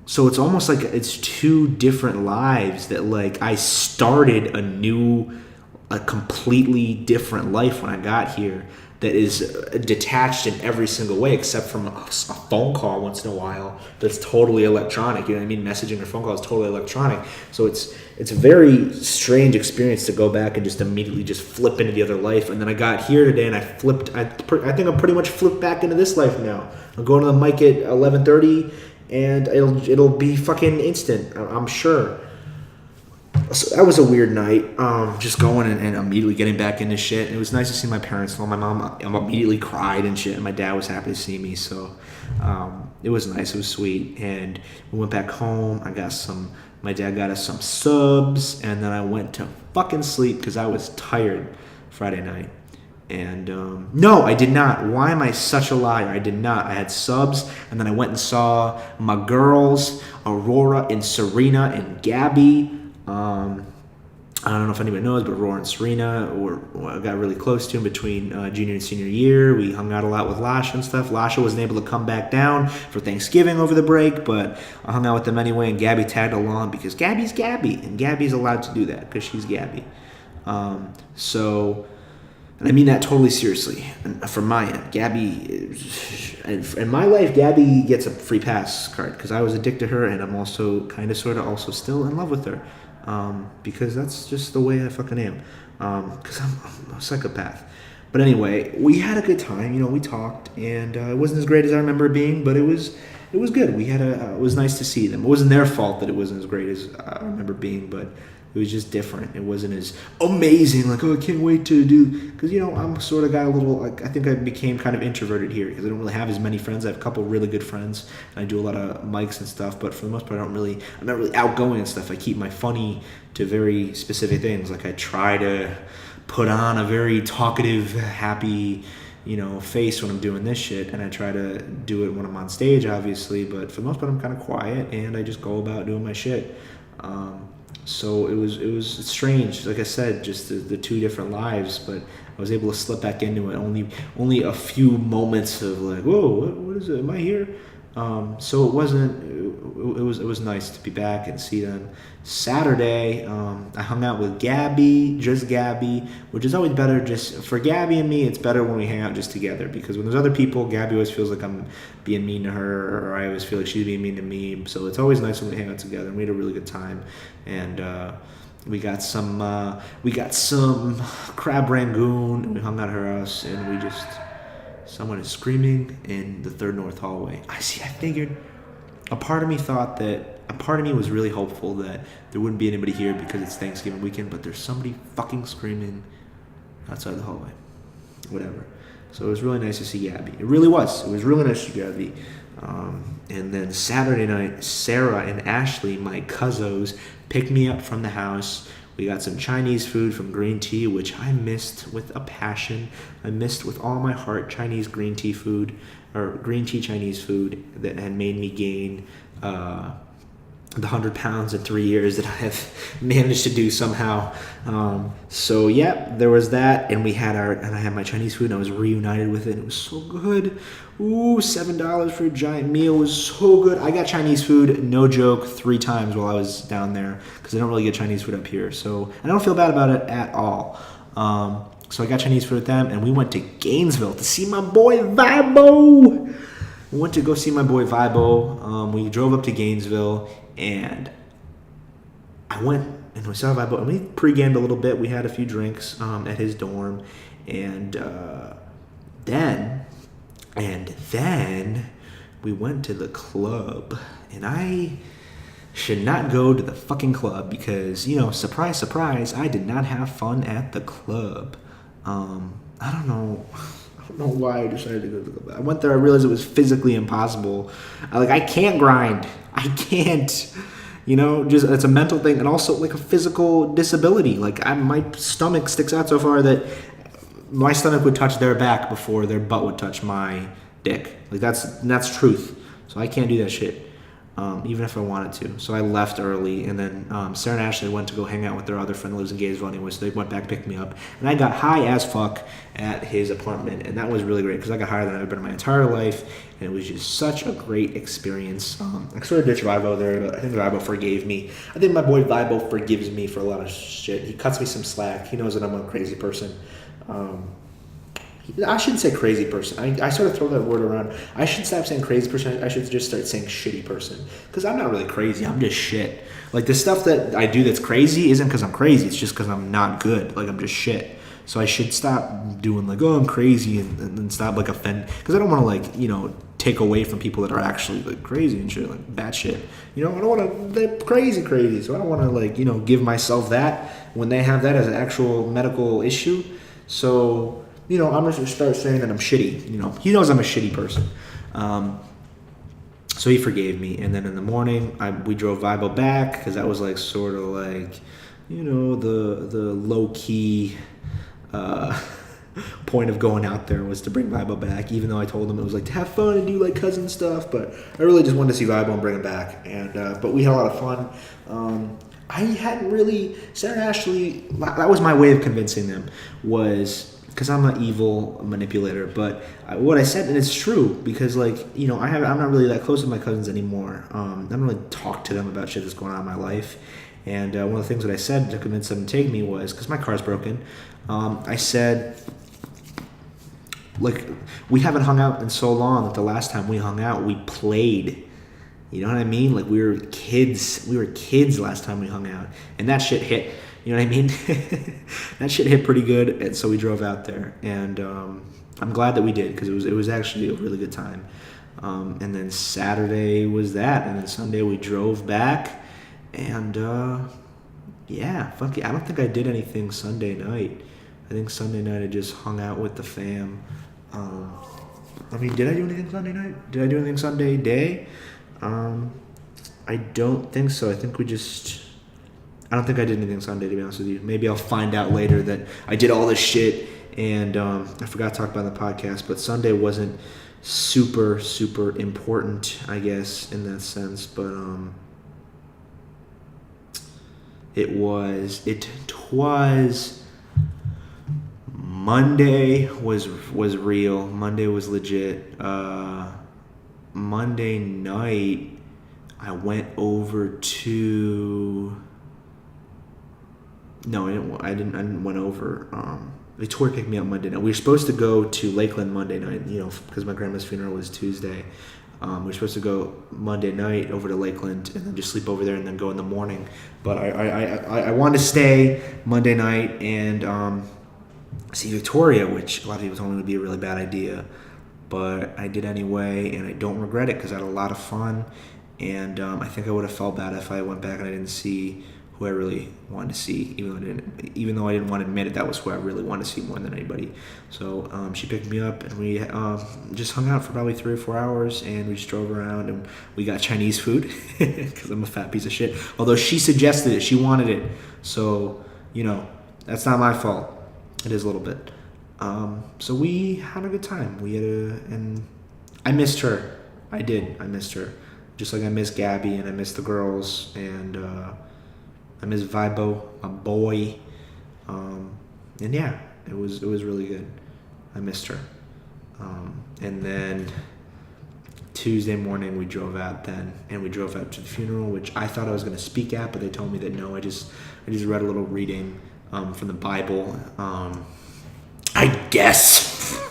S2: So it's almost like it's two different lives that, like, I started a completely different life when I got here, that is detached in every single way, except from a phone call once in a while that's totally electronic. You know what I mean? Messaging or phone call is totally electronic. So it's a very strange experience to go back and just immediately just flip into the other life. And then I got here today, and I think I'm pretty much flipped back into this life now. I'm going to the mic at 11:30, and it'll be fucking instant, I'm sure. So that was a weird night, just going and immediately getting back into shit. And it was nice to see my parents. Well, my mom immediately cried and shit, and my dad was happy to see me. So it was nice. It was sweet. And we went back home. My dad got us some subs, and then I went to fucking sleep because I was tired Friday night. And no, I did not. Why am I such a liar? I did not. I had subs, and then I went and saw my girls, Aurora and Serena and Gabby. I don't know if anybody knows, but Aurora and Serena got really close to him between junior and senior year. We hung out a lot with Lasha and stuff. Lasha wasn't able to come back down for Thanksgiving over the break, but I hung out with them anyway, and Gabby tagged along because Gabby's Gabby, and Gabby's allowed to do that because she's Gabby. And I mean that totally seriously. And from my end, Gabby, in my life, Gabby gets a free pass card because I was addicted to her, and I'm also kind of sort of also still in love with her. Because that's just the way I fucking am. Because I'm a psychopath. But anyway, we had a good time. We talked, and it wasn't as great as I remember it being, but it was good. It was nice to see them. It wasn't their fault that it wasn't as great as I remember being, but it was just different. It wasn't as amazing. Like, oh, I can't wait to do. Because I'm sort of got a little. Like, I think I became kind of introverted here because I don't really have as many friends. I have a couple really good friends, and I do a lot of mics and stuff. But for the most part, I'm not really outgoing and stuff. I keep my funny to very specific things. Like, I try to put on a very talkative, happy, face when I'm doing this shit, and I try to do it when I'm on stage, obviously. But for the most part, I'm kind of quiet, and I just go about doing my shit. So it was strange, like I said, just the two different lives, but I was able to slip back into it. Only a few moments of like, whoa, what is it? Am I here? So it was nice to be back and see them. Saturday, I hung out with Gabby, just Gabby, which is always better. Just for Gabby and me, it's better when we hang out just together, because when there's other people, Gabby always feels like I'm being mean to her, or I always feel like she's being mean to me. So it's always nice when we hang out together, and we had a really good time. And we got some crab rangoon, and we hung out at her house, and someone is screaming in the Third North hallway. I figured. A part of me was really hopeful that there wouldn't be anybody here because it's Thanksgiving weekend, but there's somebody fucking screaming outside the hallway. Whatever. So it was really nice to see Gabby. It really was. It was really nice to see Gabby. And then Saturday night, Sarah and Ashley, my cousins, picked me up from the house. We got some Chinese food from Green Tea, which I missed with a passion. I missed with all my heart Chinese green tea food, or green tea Chinese food that had made me gain the 100 pounds in 3 years that I have managed to do somehow. So yeah, there was that, and I had my Chinese food, and I was reunited with it. It was so good. Ooh, $7 for a giant meal was so good. I got Chinese food, no joke, 3 times while I was down there, because I don't really get Chinese food up here. So I don't feel bad about it at all. So I got Chinese food with them, and we went to Gainesville to see my boy Vibo. We went to go see my boy Vibo. We drove up to Gainesville, and I went and we saw Vibo, and we pre-gamed a little bit. We had a few drinks at his dorm, and then we went to the club. And I should not go to the fucking club because, surprise, surprise, I did not have fun at the club. I don't know why I decided to go to the club. I went there, I realized it was physically impossible. I can't grind. I can't. Just it's a mental thing, and also like a physical disability. My stomach sticks out so far that my stomach would touch their back before their butt would touch my dick. That's truth. So I can't do that shit, even if I wanted to. So I left early, and then Sarah and Ashley went to go hang out with their other friend who lives in Gainesville anyway, so they went back, picked me up, and I got high as fuck at his apartment, and that was really great because I got higher than I've ever been in my entire life, and it was just such a great experience. I sort of ditched Vibo there, but I think Vibo forgave me. I think my boy Vibo forgives me for a lot of shit. He cuts me some slack. He knows that I'm a crazy person. I shouldn't say crazy person. I sort of throw that word around. I should stop saying crazy person. I should just start saying shitty person. Because I'm not really crazy. I'm just shit. The stuff that I do that's crazy isn't because I'm crazy. It's just because I'm not good. I'm just shit. So I should stop doing I'm crazy and stop offend. Because I don't want to take away from people that are actually crazy and shit, bad shit. I don't want to, they're crazy. So I don't want to give myself that when they have that as an actual medical issue. So, I'm just going to start saying that I'm shitty. He knows I'm a shitty person. So he forgave me. And then in the morning, we drove Vibo back because that was sort of the low-key point of going out there was to bring Vibo back, even though I told him it was to have fun and do cousin stuff. But I really just wanted to see Vibo and bring him back. And but we had a lot of fun. I hadn't really, Sarah and Ashley, that was my way of convincing them, was because I'm an evil manipulator. But what I said, and it's true, because I'm not really that close with my cousins anymore. I don't really talk to them about shit that's going on in my life. And one of the things that I said to convince them to take me was, because my car's broken, I said, we haven't hung out in so long that the last time we hung out, we played. You know what I mean? We were kids. We were kids last time we hung out. And that shit hit. You know what I mean? That shit hit pretty good. And so we drove out there. And I'm glad that we did, because it was actually a really good time. And then Saturday was that. And then Sunday we drove back. And yeah, fuck it. I don't think I did anything Sunday night. I think Sunday night I just hung out with the fam. Did I do anything Sunday night? Did I do anything Sunday day? I don't think so. I don't think I did anything Sunday, to be honest with you. Maybe I'll find out later that I did all this shit and I forgot to talk about it in the podcast, but Sunday wasn't super, super important, I guess, in that sense. But it was Monday was real. Monday was legit. Monday night I went over to I didn't went over. Victoria picked me up Monday night. We were supposed to go to Lakeland Monday night, because my grandma's funeral was Tuesday. We were supposed to go Monday night over to Lakeland and then just sleep over there and then go in the morning. But I wanted to stay Monday night and see Victoria, which a lot of people told me would be a really bad idea. But I did anyway, and I don't regret it because I had a lot of fun. And I think I would have felt bad if I went back and I didn't see who I really wanted to see, even though I didn't want to admit it, that was who I really wanted to see more than anybody. So she picked me up, and we just hung out for probably 3 or 4 hours, and we just drove around, and we got Chinese food, because I'm a fat piece of shit. Although she suggested it, she wanted it, so, that's not my fault. It is a little bit. So we had a good time. And I missed her. I did. I missed her. just like I miss Gabby and I miss the girls and I miss Vibo, my boy. And yeah, it was really good. I missed her. And then Tuesday morning we drove out then, and we drove out to the funeral, which I thought I was going to speak at, but they told me that no, I just read a little reading from the Bible. I guess.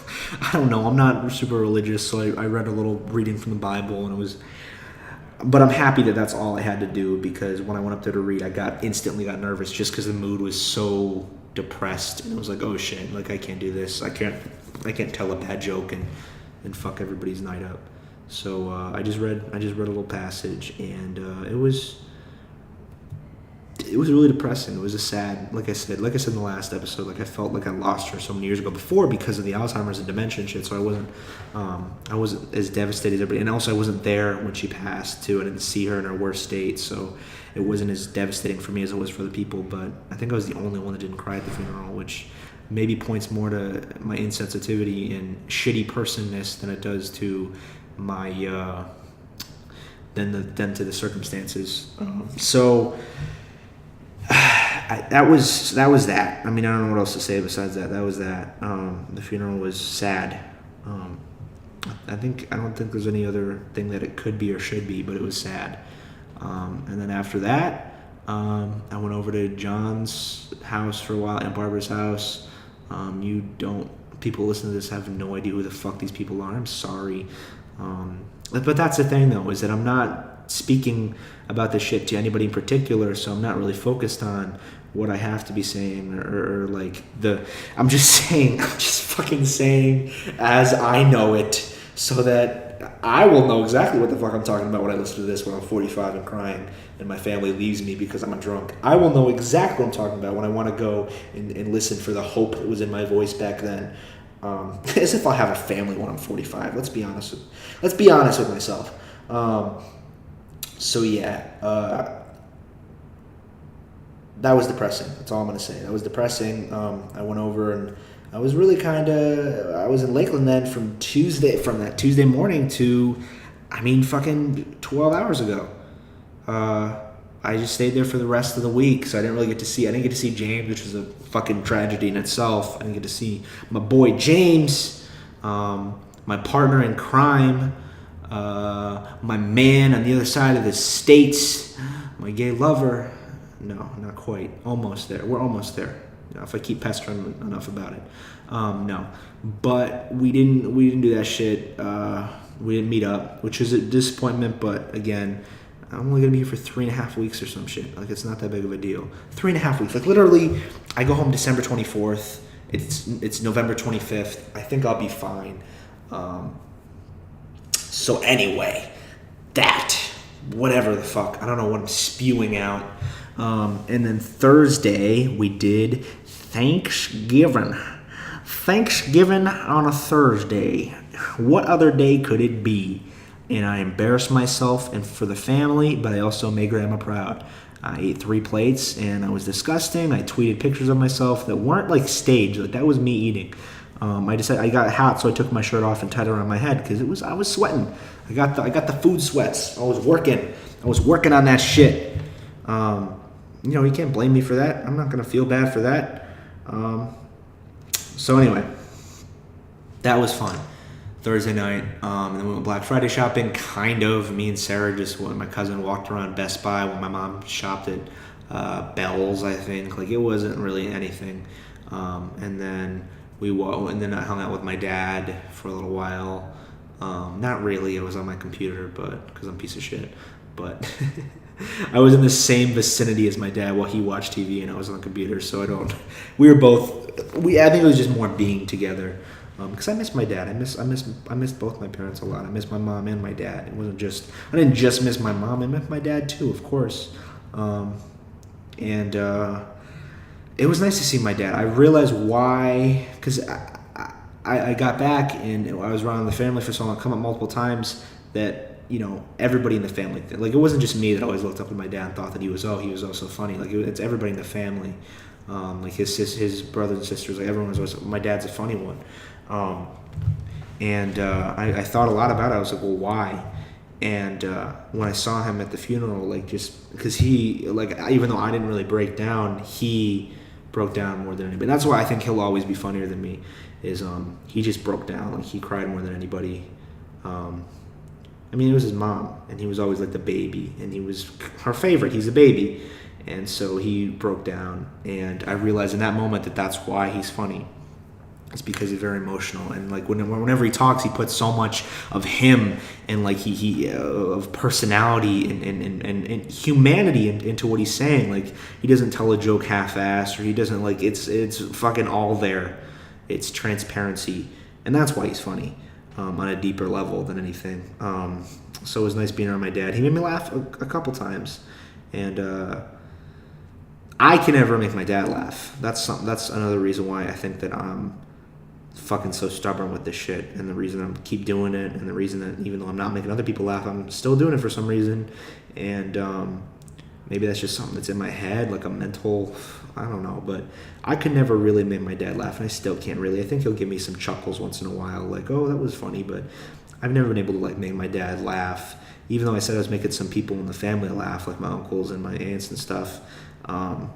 S2: I don't know. I'm not super religious, so I read a little reading from the Bible, and it was. But I'm happy that that's all I had to do, because when I went up there to read, I instantly got nervous just because the mood was so depressed, and it was like, oh shit, like I can't do this. I can't tell a bad joke and fuck everybody's night up. So I just read a little passage, and it was really depressing. It was a sad, like I said in the last episode, like I felt like I lost her so many years ago before because of the Alzheimer's and dementia and shit. So I wasn't as devastated as everybody, and also I wasn't there when she passed too. I didn't see her in her worst state, so it wasn't as devastating for me as it was for the people. But I think I was the only one that didn't cry at the funeral, which maybe points more to my insensitivity and shitty personness than it does to my than to the circumstances. So that was that. I mean, I don't know what else to say besides that. That was that. The funeral was sad. I don't think there's any other thing that it could be or should be, but it was sad. And then after that, I went over to John's house for a while and Barbara's house. People listening to this have no idea who the fuck these people are. I'm sorry. But that's the thing, though, is that I'm not speaking about this shit to anybody in particular, so I'm not really focused on what I have to be saying or like I'm just fucking saying as I know it, so that I will know exactly what the fuck I'm talking about when I listen to this when I'm 45 and crying and my family leaves me because I'm a drunk. I will know exactly what I'm talking about when I want to go and listen for the hope that was in my voice back then. As if I'll have a family when I'm 45. Let's be honest with myself. So yeah, that was depressing. That's all I'm gonna say. That was depressing. I went over and I was really I was in Lakeland then from that Tuesday morning to, fucking 12 hours ago. I just stayed there for the rest of the week, so I didn't get to see James, which was a fucking tragedy in itself. I didn't get to see my boy James, my partner in crime, my man on the other side of the states, my gay lover. No, not quite. Almost there. We're almost there. If I keep pestering enough about it. No. But we didn't do that shit. We didn't meet up, which was a disappointment, but again, I'm only going to be here for 3.5 weeks or some shit. Like, it's not that big of a deal. 3.5 weeks. Like, literally, I go home December 24th. It's November 25th. I think I'll be fine. So anyway, whatever the fuck. I don't know what I'm spewing out. And then Thursday, we did Thanksgiving. Thanksgiving on a Thursday. What other day could it be? And I embarrassed myself and for the family, but I also made Grandma proud. I ate 3 plates, and I was disgusting. I tweeted pictures of myself that weren't like staged. Like, that was me eating. I got hot, so I took my shirt off and tied it around my head because I was sweating. I got the food sweats. I was working on that shit. You can't blame me for that. I'm not gonna feel bad for that. So anyway, that was fun. Thursday night, and then we went Black Friday shopping, kind of. Me and Sarah my cousin walked around Best Buy when my mom shopped at Bell's, I think. Like, it wasn't really anything. And then I hung out with my dad for a little while. Not really, I was on my computer, but because I'm a piece of shit. But I was in the same vicinity as my dad while he watched TV and I was on the computer, so I think it was just more being together. Because I miss my dad. I miss both my parents a lot. I miss my mom and my dad. I didn't just miss my mom. I miss my dad too, of course. And it was nice to see my dad. I realized why, because I got back and I was around the family for so long. I come up multiple times that everybody in the family. Like, it wasn't just me that always looked up at my dad and thought that he was so funny. Like, it's everybody in the family. Like his brothers and sisters. Like, everyone was always. My dad's a funny one. I thought a lot about it. I was like, well, why? And when I saw him at the funeral, like, just because he, like, even though I didn't really break down, he broke down more than anybody. That's why I think he'll always be funnier than me. Is he just broke down, like, he cried more than anybody. I mean, it was his mom, and he was always like the baby, and he was her favorite. He's a baby, and so he broke down, and I realized in that moment that that's why he's funny. It's because he's very emotional, and like whenever he talks, he puts so much of him and like he of personality and humanity into what he's saying. Like, he doesn't tell a joke half-assed, or he doesn't, like, it's fucking all there. It's transparency, and that's why he's funny. On a deeper level than anything. So it was nice being around my dad. He made me laugh a couple times, and I can never make my dad laugh. That's another reason why I think that I'm fucking so stubborn with this shit, and the reason I keep doing it, and the reason that even though I'm not making other people laugh, I'm still doing it for some reason. And maybe that's just something that's in my head, like a mental, I don't know, but I could never really make my dad laugh, and I still can't really. I think he'll give me some chuckles once in a while, like, oh, that was funny, but I've never been able to, like, make my dad laugh, even though I said I was making some people in the family laugh, like my uncles and my aunts and stuff. I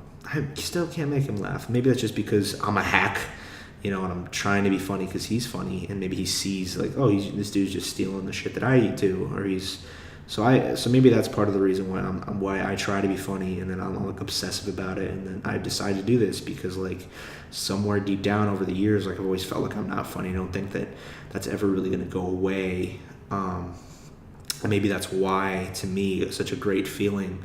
S2: still can't make him laugh. Maybe that's just because I'm a hack, and I'm trying to be funny because he's funny, and maybe he sees, like, oh, this dude's just stealing the shit that I eat too, or he's... So maybe that's part of the reason why I try to be funny, and then I'm like obsessive about it, and then I decided to do this because, like, somewhere deep down over the years, like, I've always felt like I'm not funny. I don't think that that's ever really going to go away. And maybe that's why, to me, such a great feeling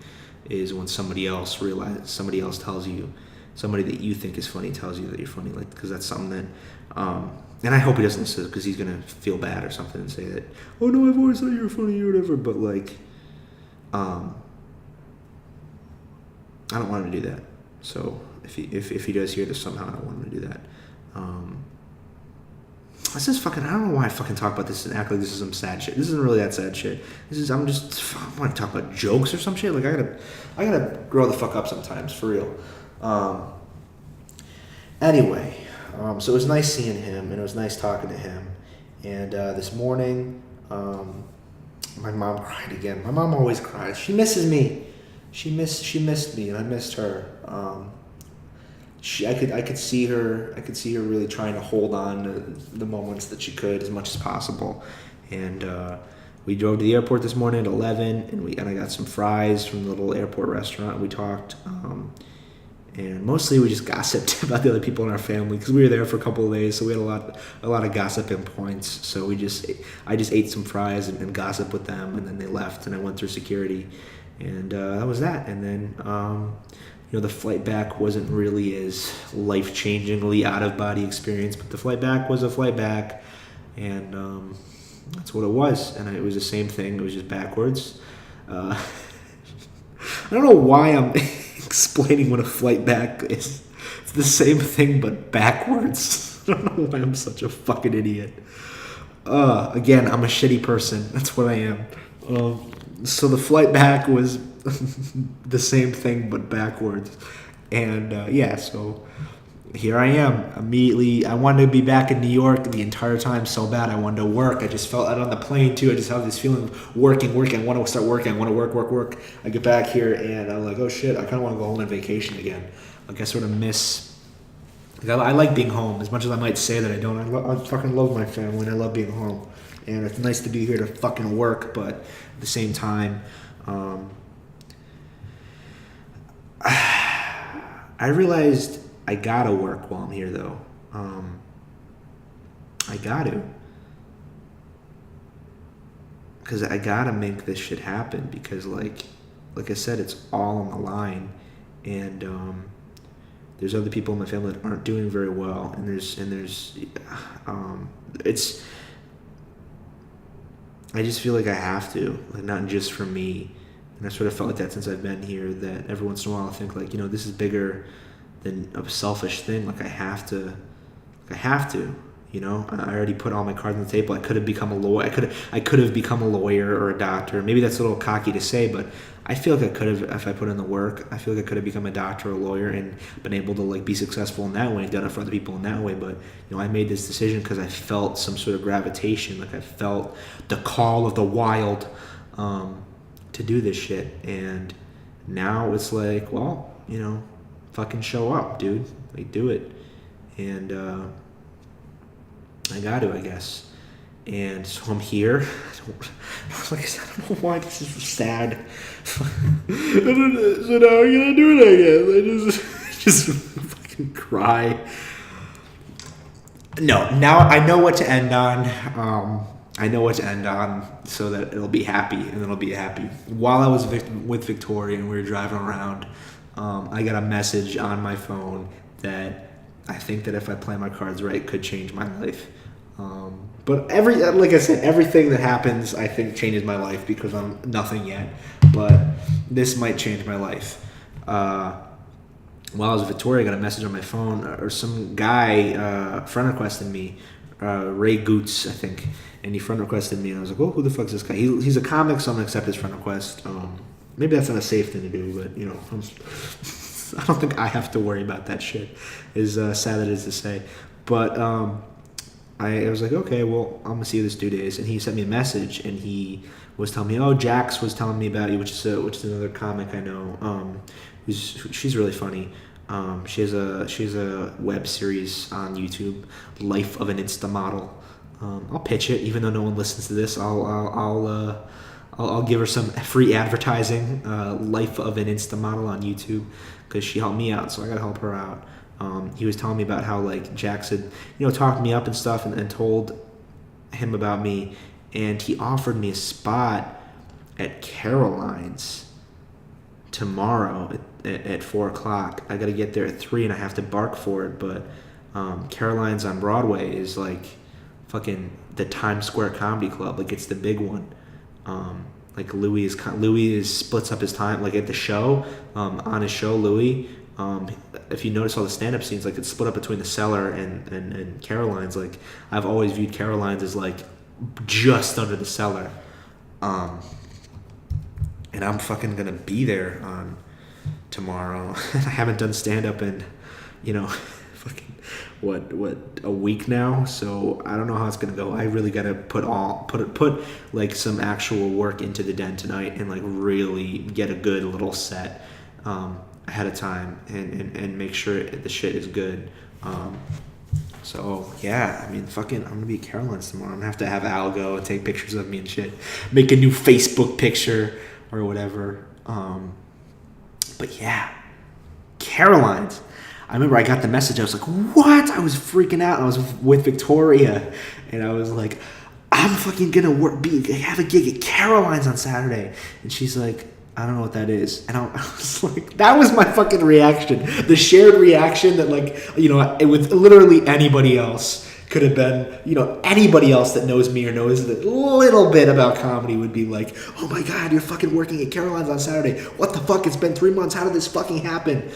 S2: is when somebody else tells you, somebody that you think is funny tells you that you're funny, like, because that's something that. And I hope he doesn't listen, because he's going to feel bad or something and say that, oh, no, I've always thought you were funny or whatever. But, like, I don't want him to do that. So if he does hear this somehow, I don't want him to do that. This is fucking, I don't know why I fucking talk about this and act like this is some sad shit. This isn't really that sad shit. I want to talk about jokes or some shit. Like, I gotta grow the fuck up sometimes, for real. Anyway. So it was nice seeing him, and it was nice talking to him. And this morning, my mom cried again. My mom always cries. She misses me. She missed me, and I missed her. I could see her. I could see her really trying to hold on to the moments that she could as much as possible. And we drove to the airport this morning at 11, and I got some fries from the little airport restaurant. We talked. And mostly we just gossiped about the other people in our family, because we were there for a couple of days, so we had a lot of gossiping points. So I just ate some fries and gossiped with them, and then they left, and I went through security, and that was that. And then the flight back wasn't really as life-changingly out-of-body experience, but the flight back was a flight back, and that's what it was. And it was the same thing. It was just backwards. I don't know why I'm explaining what a flight back is. It's the same thing but backwards. I don't know why I'm such a fucking idiot. Again, I'm a shitty person. That's what I am. So the flight back was the same thing but backwards. And so here I am. Immediately, I wanted to be back in New York the entire time so bad. I wanted to work. I just felt it on the plane too. I just have this feeling of working. I want to start working. I want to work. I get back here and I'm like, oh shit, I kind of want to go home on vacation again. Like, I sort of miss. Like, I like being home as much as I might say that I don't. I fucking love my family and I love being home. And it's nice to be here to fucking work, but at the same time, I realized I gotta work while I'm here, though. I got to. Because I gotta make this shit happen. Because, like I said, it's all on the line. And there's other people in my family that aren't doing very well. And I just feel like I have to. Like, not just for me. And I sort of felt like that since I've been here. That every once in a while I think, like, this is bigger than a selfish thing. Like, I have to, I already put all my cards on the table. I could have become a lawyer. I could have become a lawyer or a doctor. Maybe that's a little cocky to say, but I feel like I could have, if I put in the work, I feel like I could have become a doctor or a lawyer and been able to, like, be successful in that way and done it for other people in that way. But, I made this decision because I felt some sort of gravitation. Like, I felt the call of the wild. to do this shit. And now it's like, well, fucking show up, dude. Like, do it. And I got to, I guess. And so I'm here. Like I said, I don't know why this is sad. So now I'm gonna do it, I guess. I just fucking cry. No, now I know what to end on. I know what to end on so that it'll be happy, and it'll be happy. While I was with Victoria and we were driving around, I got a message on my phone that I think that if I play my cards right, could change my life. But like I said, everything that happens, I think, changes my life because I'm nothing yet. But this might change my life. While I was with Victoria, I got a message on my phone, or some guy friend requested me, Ray Goots, I think, and he friend requested me, and I was like, "Oh, who the fuck is this guy?" He's a comic, so I'm gonna accept his friend request. Maybe that's not a safe thing to do, but I don't think I have to worry about that shit. As sad it is to say, but I was like, okay, well, I'm gonna see you this 2 days, and he sent me a message, and he was telling me, oh, Jax was telling me about you, which is another comic I know. She's really funny. She has a web series on YouTube, Life of an Insta Model. I'll pitch it, even though no one listens to this. I'll give her some free advertising. Life of an Insta Model on YouTube, because she helped me out, so I gotta help her out. He was telling me about how like Jax had, talked me up and stuff, and told him about me, and he offered me a spot at Caroline's tomorrow at 4:00. I gotta get there at 3, and I have to bark for it. But Caroline's on Broadway is like fucking the Times Square Comedy Club. Like, it's the big one. Like Louis splits up his time. Like at the show, on his show, Louis. If you notice all the stand-up scenes, like it's split up between the Cellar and Caroline's. Like, I've always viewed Caroline's as like just under the Cellar. And I'm fucking gonna be there on tomorrow. I haven't done stand-up in, fucking what a week now. So I don't know how it's gonna go. I really gotta put like some actual work into the den tonight and like really get a good little set ahead of time and make sure the shit is good. So yeah, I mean, fucking, I'm gonna be at Caroline's tomorrow. I'm gonna have Al go and take pictures of me and shit, make a new Facebook picture or whatever. But yeah, Caroline's. I remember I got the message. I was like, what? I was freaking out. I was with Victoria, and I was like, I'm fucking gonna have a gig at Caroline's on Saturday. And she's like, I don't know what that is. And I was like, that was my fucking reaction. The shared reaction that, like, with literally anybody else could have been, anybody else that knows me or knows a little bit about comedy would be like, oh my God, you're fucking working at Caroline's on Saturday. What the fuck? It's been 3 months. How did this fucking happen?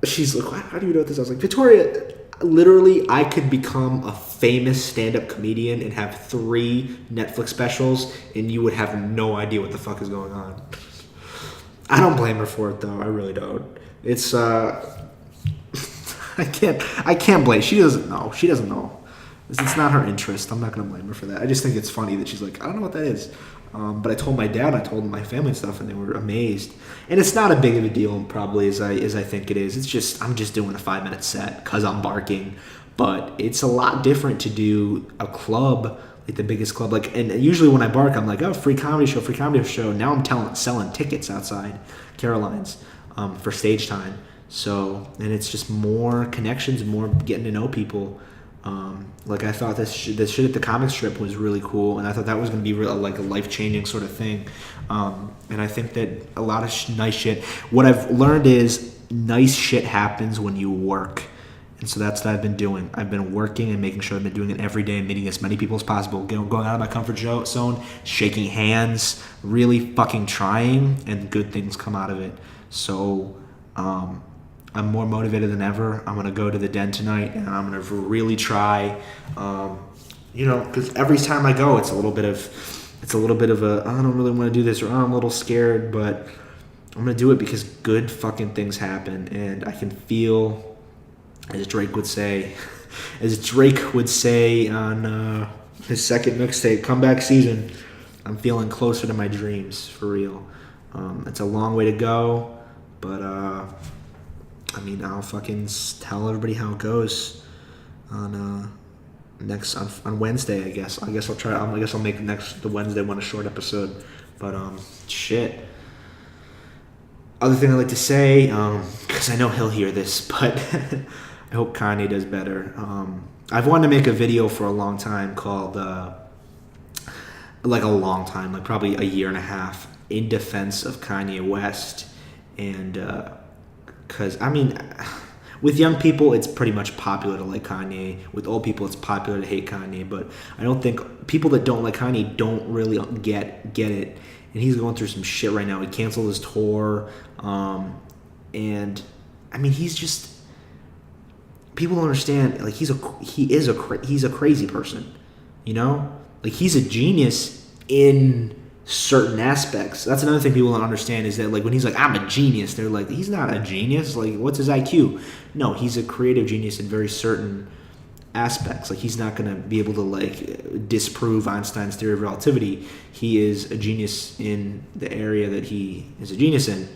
S2: She's like, how do you know this? I was like, Victoria, literally, I could become a famous stand-up comedian and have 3 Netflix specials, and you would have no idea what the fuck is going on. I don't blame her for it, though. I really don't. It's I can't blame. She doesn't know. It's not her interest. I'm not gonna blame her for that. I just think it's funny that she's like, I don't know what that is. But I told my dad, I told my family and stuff, and they were amazed. And it's not a big of a deal, probably, as I think it is. It's just, I'm just doing a 5-minute set because I'm barking. But it's a lot different to do a club, like the biggest club. Like, and usually when I bark, I'm like, oh, free comedy show. Now I'm selling tickets outside Caroline's for stage time. So, and it's just more connections, more getting to know people. Like, I thought this shit at the comic strip was really cool, and I thought that was going to be like a life-changing sort of thing. And I think that a lot of nice shit. What I've learned is nice shit happens when you work. And so that's what I've been doing. I've been working and making sure I've been doing it every day and meeting as many people as possible. Going out of my comfort zone, shaking hands, really fucking trying, and good things come out of it. So, I'm more motivated than ever. I'm going to go to the den tonight, and I'm going to really try, because every time I go, it's a little bit of a, I don't really want to do this, or I'm a little scared, but I'm going to do it because good fucking things happen, and I can feel, as Drake would say on, his second mixtape, comeback season. I'm feeling closer to my dreams, for real. It's a long way to go, but I mean, I'll fucking tell everybody how it goes on Wednesday. I guess I'll try. I guess I'll make the Wednesday one a short episode. But shit. Other thing I'd like to say, because I know he'll hear this, but I hope Kanye does better. I've wanted to make a video for a long time called, like probably a year and a half, in defense of Kanye West. And because, I mean, with young people, it's pretty much popular to like Kanye. With old people, it's popular to hate Kanye. But I don't think people that don't like Kanye don't really get it. And he's going through some shit right now. He canceled his tour. And, I mean, he's just... People don't understand. Like, he's a crazy person, you know? Like, he's a genius in certain aspects. That's another thing people don't understand is that, like, when he's like, I'm a genius, they're like, he's not a genius. Like, what's his IQ? No, he's a creative genius in very certain aspects. Like, he's not going to be able to, like, disprove Einstein's theory of relativity. He is a genius in the area that he is a genius in.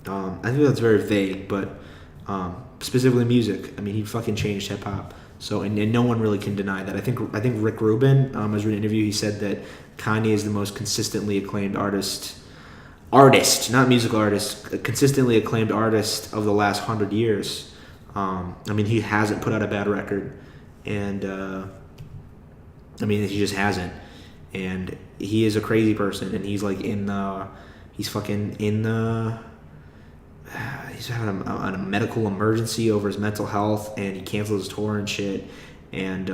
S2: I think that's very vague, but specifically music. I mean, he fucking changed hip hop. So, and no one really can deny that. I think Rick Rubin, I was reading an interview, he said that Kanye is the most consistently acclaimed artist, not musical artist, consistently acclaimed artist of the last 100 years. I mean, he hasn't put out a bad record, and I mean, he just hasn't. And he is a crazy person, and he's like he's having a medical emergency over his mental health, and he canceled his tour and shit. And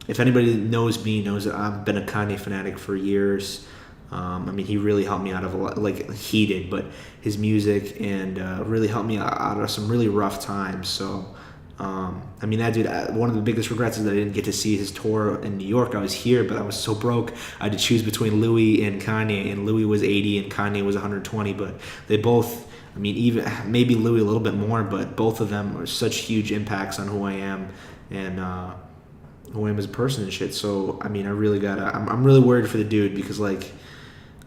S2: if anybody knows me, knows that I've been a Kanye fanatic for years. I mean, he really helped me out of a lot, like he did, but his music and really helped me out of some really rough times. So, I mean, that dude, one of the biggest regrets is that I didn't get to see his tour in New York. I was here, but I was so broke. I had to choose between Louis and Kanye, and Louis was 80 and Kanye was 120, but they both... I mean, even maybe Louis a little bit more, but both of them are such huge impacts on who I am and who I am as a person and shit. So, I mean, I really I'm really worried for the dude because, like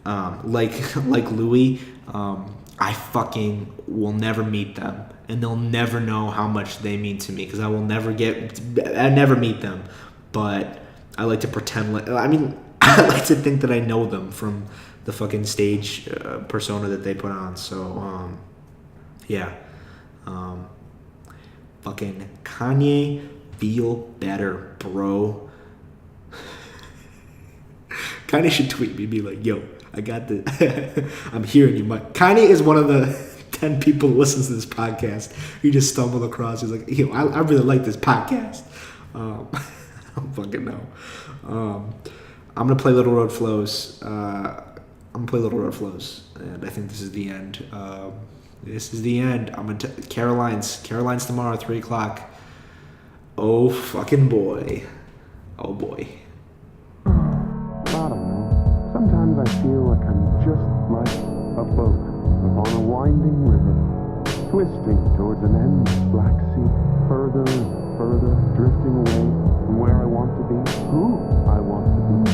S2: Louis, I fucking will never meet them, and they'll never know how much they mean to me because I never meet them. But I like to pretend I like to think that I know them from the fucking stage persona that they put on. So, yeah. Fucking Kanye, feel better, bro. Kanye should tweet me, be like, yo, I got the... I'm hearing you. Kanye is one of the 10 people who listens to this podcast. He just stumbled across. He's like, yo, I really like this podcast. I don't fucking know. I'm going to play Little Road Flows. And I think this is the end. I'm gonna Caroline's tomorrow at 3:00. Oh fucking boy. Oh boy.
S1: I don't know. Sometimes I feel like I'm just like a boat upon a winding river, twisting towards an endless black sea, further and further, drifting away from where I want to be, who I want to be.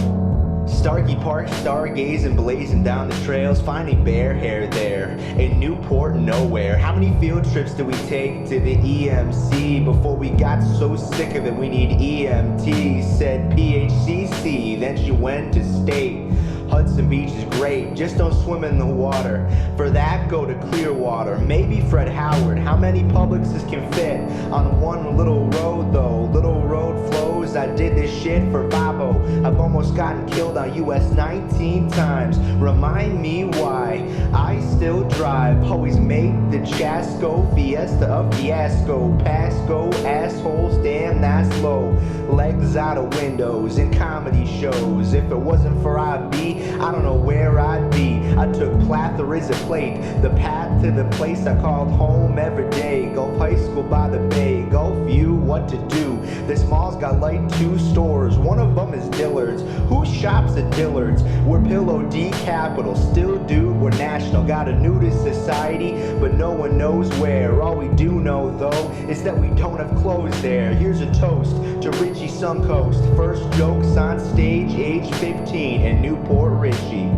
S3: Starkey Park, stargazing, blazing down the trails, finding bear hair there in Newport nowhere. How many field trips did we take to the EMC before we got so sick of it we need EMT? Said PHCC, then she went to state. Hudson Beach is great, just don't swim in the water. For that, go to Clearwater, maybe Fred Howard. How many Publixes can fit on one little road though? Little road flows, I did this shit for Bobo. I've almost gotten killed on US 19 times. Remind me why I still drive. Always make the Chasco Fiesta a fiasco. Pasco assholes, damn that's low. Legs out of windows in comedy shows. If it wasn't for IB, I don't know where I'd be. I took plethora as a plate, the path to the place I called home every day. Gulf High School by the bay, Gulf View, what to do? This mall's got like 2 stores, one of of them is Dillard's. Who shops at Dillard's? We're Pillow D Capital. Still, dude, we're national. Got a nudist society, but no one knows where. All we do know, though, is that we don't have clothes there. Here's a toast to Richie Suncoast. First jokes on stage, age 15 in Newport Richie.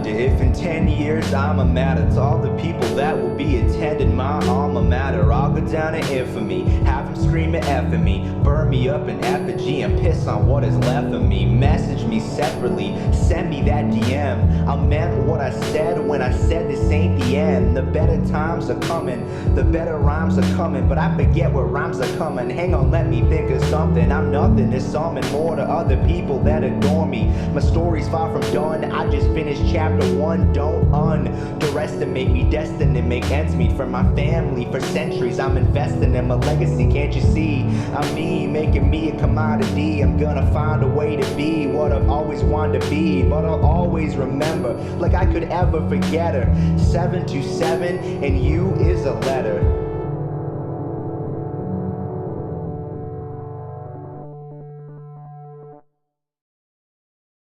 S3: If in 10 years I'm a matter to all the people that will be attending my alma mater, I'll go down in infamy, have them screaming F at me, burn me up in effigy and piss on what is left of me. Message me separately, send me that DM. I meant what I said when I said this ain't the end. The better times are coming, the better rhymes are coming, but I forget what rhymes are coming. Hang on, let me think of something. I'm nothing to some and more to other people that adore me. My story's far from done, I just finished chapter 1. Don't underestimate me, destined to make ends meet for my family. For centuries I'm investing in my legacy, can't you see? I'm me, making me a commodity. I'm gonna find a way to be what I've always wanted to be, but I'll always remember, like I could ever forget her. 727 and you is a letter.